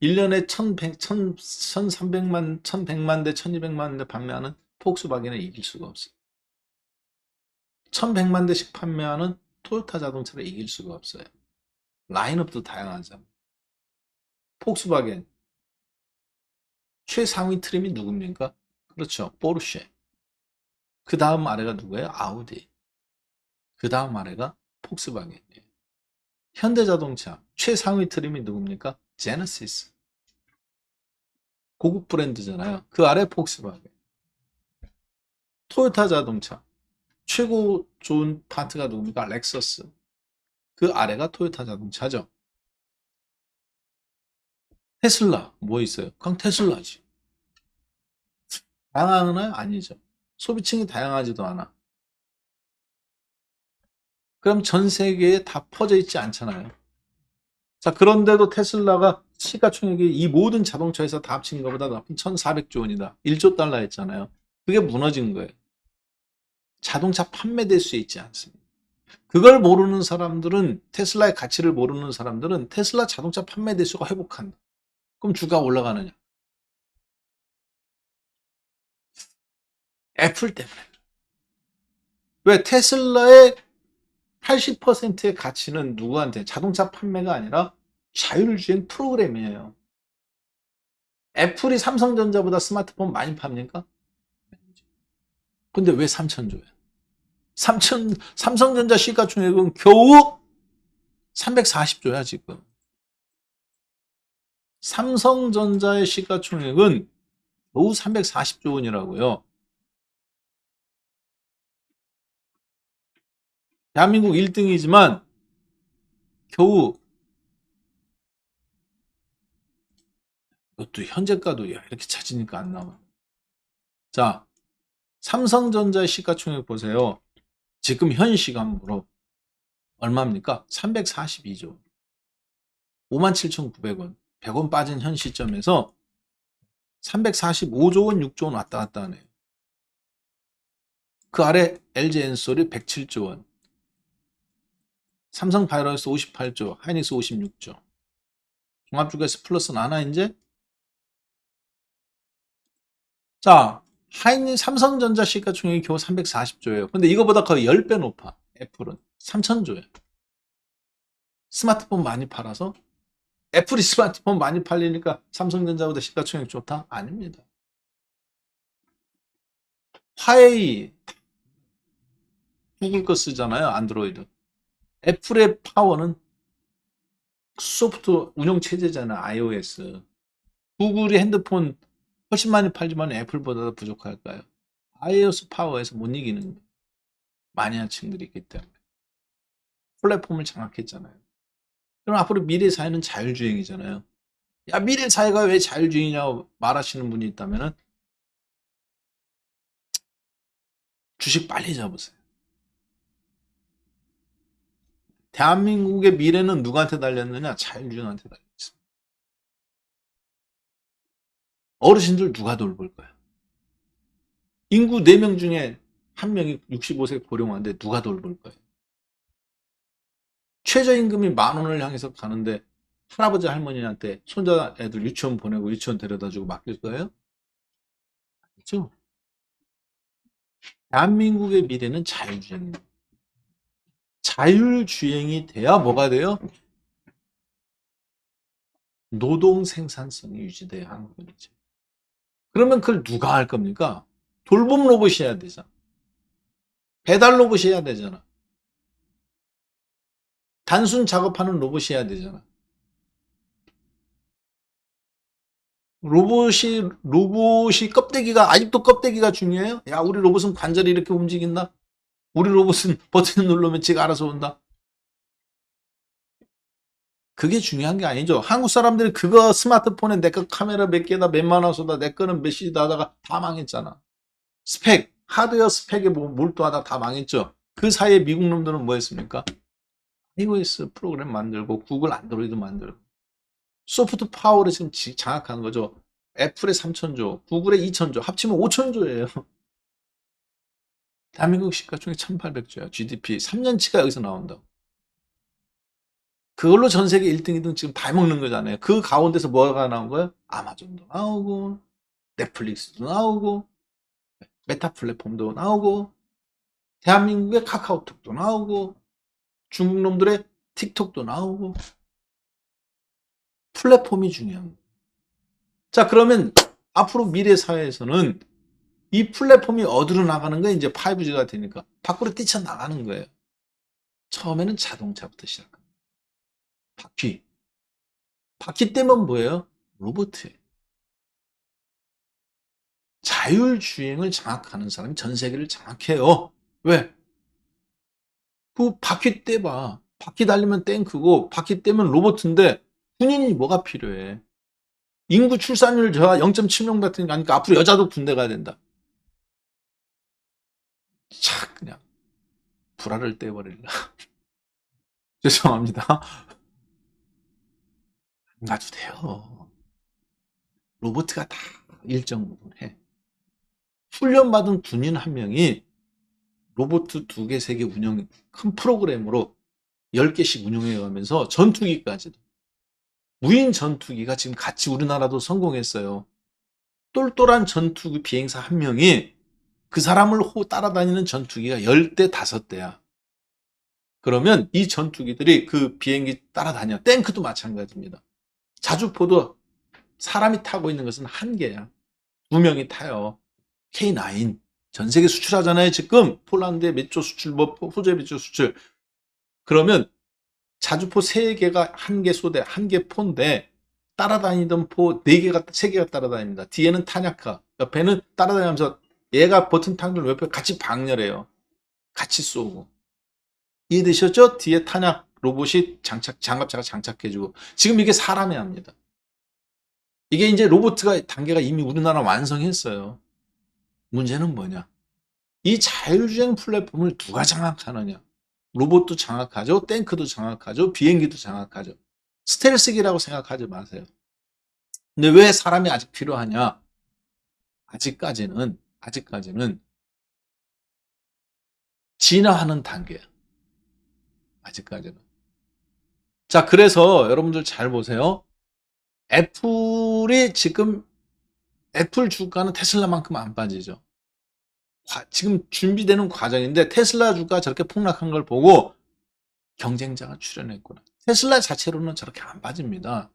Speaker 1: 1년에 1,300만, 1,100만 대, 1,200만 대 판매하는 폭스바겐을 이길 수가 없어요. 1,100만 대씩 판매하는 토요타 자동차를 이길 수가 없어요. 라인업도 다양하잖아요. 폭스바겐. 최상위 트림이 누굽니까? 그렇죠. 포르쉐. 그 다음 아래가 누구예요? 아우디. 그 다음 아래가 폭스바겐이에요. 현대자동차 최상위 트림이 누굽니까? 제네시스. 고급 브랜드잖아요. 그 아래 폭스바겐. 토요타 자동차 최고 좋은 파트가 누굽니까? 렉서스. 그 아래가 토요타 자동차죠. 테슬라 뭐 있어요? 그냥 테슬라지. 다양하나요? 아니죠. 소비층이 다양하지도 않아. 그럼 전 세계에 다 퍼져 있지 않잖아요. 자, 그런데도 테슬라가 시가총액이 이 모든 자동차 회사 다 합친 것보다 높은 1,400조 원이다. 1조 달러 했잖아요. 그게 무너진 거예요. 자동차 판매 대수에 있지 않습니다. 그걸 모르는 사람들은, 테슬라의 가치를 모르는 사람들은 테슬라 자동차 판매 대수가 회복한다. 그럼 주가가 올라가느냐? 애플 때문에. 왜? 테슬라의 80%의 가치는 누구한테? 자동차 판매가 아니라 자율주행 프로그램이에요. 애플이 삼성전자보다 스마트폰 많이 팝니까? 근데 왜 3천조야? 삼성전자 시가총액은 겨우 340조야, 지금. 삼성전자의 시가총액은 겨우 340조 원이라고요. 대한민국 1등이지만 겨우, 이것도 현재가도 이렇게 찾으니까 안 나와. 자, 삼성전자의 시가총액 보세요. 지금 현 시간으로 얼마입니까? 342조. 57,900원. 100원 빠진 현 시점에서 345조 원, 6조 원 왔다 갔다 하네요. 그 아래 LG엔솔이 107조 원. 삼성바이오로스 58조, 하이닉스 56조. 종합주가에서 플러스는 하나 이제? 자, 삼성전자 시가총액이 겨우 340조예요. 근데 이거보다 거의 10배 높아. 애플은 3천조예요. 스마트폰 많이 팔아서 애플이 스마트폰 많이 팔리니까 삼성전자보다 시가총액 좋다? 아닙니다. 화웨이 구글 거 쓰잖아요. 안드로이드. 애플의 파워는 소프트 운영 체제잖아. iOS. 구글이 핸드폰 훨씬 많이 팔지만 애플보다 부족할까요? iOS 파워에서 못 이기는 거예요. 마니아층들이 있기 때문에. 플랫폼을 장악했잖아요. 그럼 앞으로 미래 사회는 자율주행이잖아요. 야, 미래 사회가 왜 자율주행이냐고 말하시는 분이 있다면은 주식 빨리 잡으세요. 대한민국의 미래는 누구한테 달렸느냐? 자율주행한테 달렸습니다. 어르신들 누가 돌볼 거야? 인구 4명 중에 1명이 65세 고령화인데 누가 돌볼 거예요? 최저임금이 10,000원을 향해서 가는데 할아버지 할머니한테 손자 애들 유치원 보내고 유치원 데려다주고 맡길 거예요? 그렇죠? 대한민국의 미래는 자율주행입니다. 자율주행이 돼야 뭐가 돼요? 노동 생산성이 유지돼야 하는 거죠. 그러면 그걸 누가 할 겁니까? 돌봄 로봇이 해야 되잖아. 배달 로봇이 해야 되잖아. 단순 작업하는 로봇이 해야 되잖아. 로봇이 껍데기가, 아직도 껍데기가 중요해요? 야, 우리 로봇은 관절이 이렇게 움직인다? 우리 로봇은 버튼 누르면 지가 알아서 온다? 그게 중요한 게 아니죠. 한국 사람들이 그거 스마트폰에 내 거 카메라 몇 개다, 몇만 원 쏘다, 내 거는 몇시다 하다가 다 망했잖아. 스펙, 하드웨어 스펙에 몰두하다 다 망했죠. 그 사이에 미국 놈들은 뭐 했습니까? iOS 프로그램 만들고 구글 안드로이드 만들고 소프트 파워를 지금 장악하는 거죠. 애플의 3천조, 구글의 2천조, 합치면 5천조예요. 대한민국 시가총액 1,800조야. GDP 3년치가 여기서 나온다고. 그걸로 전 세계 1등, 2등 지금 다 먹는 거잖아요. 그 가운데서 뭐가 나온 거예요? 아마존도 나오고, 넷플릭스도 나오고, 메타 플랫폼도 나오고, 대한민국의 카카오톡도 나오고, 중국 놈들의 틱톡도 나오고, 플랫폼이 중요합니다. 자, 그러면 앞으로 미래 사회에서는 이 플랫폼이 어디로 나가는 거예요? 이제 5G가 되니까 밖으로 뛰쳐나가는 거예요. 처음에는 자동차부터 시작합니다. 바퀴 때문에 뭐예요? 로봇이에요. 자율주행을 장악하는 사람이 전 세계를 장악해요. 왜? 그 바퀴 떼봐. 바퀴 달리면 탱크고 바퀴 떼면 로봇인데 군인이 뭐가 필요해? 인구 출산율 저하 0.7명 같은 게 아니까 앞으로 여자도 군대 가야 된다. 착 그냥 불화를 떼버릴라. 죄송합니다. 안 가도 돼요. 로봇가 다 일정 부분 해. 훈련받은 군인 한 명이 로봇 2개, 3개 운영, 큰 프로그램으로 10개씩 운영해 가면서 전투기까지도. 무인 전투기가 지금 같이 우리나라도 성공했어요. 똘똘한 전투기 비행사 한 명이 그 사람을 따라다니는 전투기가 10대, 5대야. 그러면 이 전투기들이 그 비행기 따라다녀. 탱크도 마찬가지입니다. 자주포도 사람이 타고 있는 것은 1개야. 2명이 타요. K9. 전 세계 수출하잖아요. 지금 폴란드에 몇 조 수출, 뭐 호주에 몇 조 수출. 그러면 자주포 3개가 1개 소대, 1개 포인데 따라다니던 포 4개가, 3개가 따라다닙니다. 뒤에는 탄약하, 옆에는 따라다니면서 얘가 버튼 탄걸 옆에 같이 방열해요. 같이 쏘고. 이해되셨죠? 뒤에 탄약 로봇이 장갑차가 장착해주고. 지금 이게 사람이 합니다. 이게 이제 로봇가 단계가 이미 우리나라 완성했어요. 문제는 뭐냐? 이 자율주행 플랫폼을 누가 장악하느냐? 로봇도 장악하죠. 탱크도 장악하죠. 비행기도 장악하죠. 스텔스기라고 생각하지 마세요. 근데 왜 사람이 아직 필요하냐? 아직까지는 진화하는 단계야. 아직까지는. 자, 그래서 여러분들 잘 보세요. 애플이 지금 애플 주가는 테슬라만큼 안 빠지죠. 지금 준비되는 과정인데 테슬라 주가 저렇게 폭락한 걸 보고 경쟁자가 출현했구나. 테슬라 자체로는 저렇게 안 빠집니다.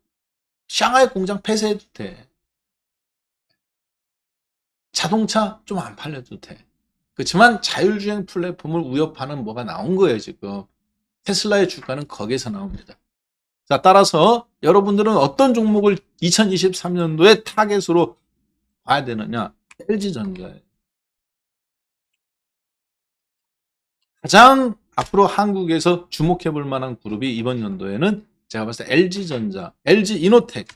Speaker 1: 샹하이 공장 폐쇄해도 돼. 자동차 좀 안 팔려도 돼. 그렇지만 자율주행 플랫폼을 위협하는 뭐가 나온 거예요, 지금. 테슬라의 주가는 거기에서 나옵니다. 자, 따라서 여러분들은 어떤 종목을 2023년도에 타겟으로 봐야 되느냐? LG전자예요. 가장 앞으로 한국에서 주목해 볼 만한 그룹이 이번 연도에는 제가 봤을 때 LG전자, LG이노텍.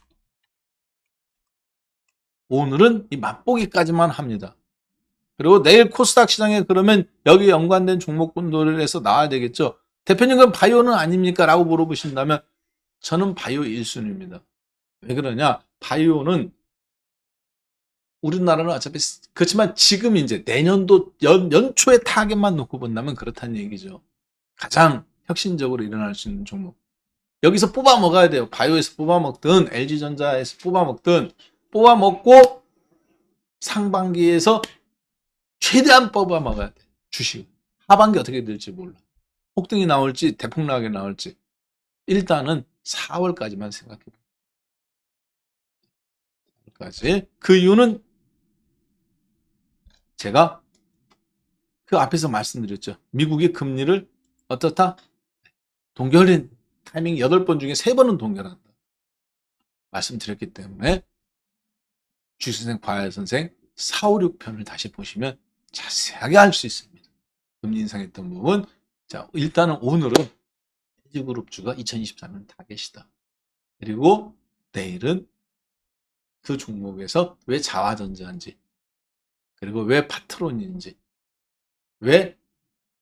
Speaker 1: 오늘은 이 맛보기까지만 합니다. 그리고 내일 코스닥 시장에 그러면 여기 연관된 종목군들을 해서 나와야 되겠죠. 대표님 그럼 바이오는 아닙니까? 라고 물어보신다면 저는 바이오 1순위입니다. 왜 그러냐? 바이오는 우리나라는 어차피 그렇지만 지금 이제 내년도 연초에 타겟만 놓고 본다면 그렇다는 얘기죠. 가장 혁신적으로 일어날 수 있는 종목. 여기서 뽑아 먹어야 돼요. 바이오에서 뽑아 먹든 LG전자에서 뽑아 먹든 뽑아 먹고 상반기에서 최대한 뽑아 먹어야 돼. 주식. 하반기 어떻게 될지 몰라. 폭등이 나올지 대폭락이 나올지. 일단은 4월까지만 생각해 봐. 4월까지. 그 이유는 제가 그 앞에서 말씀드렸죠. 미국이 금리를 어떻다? 동결인 타이밍 8번 중에 3번은 동결한다. 말씀드렸기 때문에 주식선생, 과외선생 4, 5, 6편을 다시 보시면 자세하게 알 수 있습니다. 금리 인상했던 부분. 자, 일단은 오늘은 LG그룹주가 2023년 타겟이다. 그리고 내일은 그 종목에서 왜 자화전자인지, 그리고 왜 파트론인지, 왜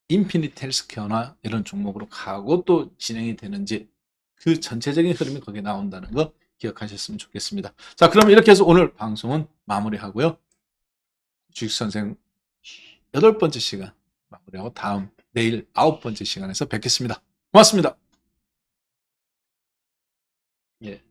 Speaker 1: 인피니티 헬스케어나 이런 종목으로 가고 또 진행이 되는지 그 전체적인 흐름이 거기에 나온다는 거 기억하셨으면 좋겠습니다. 자, 그럼 이렇게 해서 오늘 방송은 마무리하고요. 주식선생 8번째 시간 마무리하고 다음 내일 9번째 시간에서 뵙겠습니다. 고맙습니다. 예.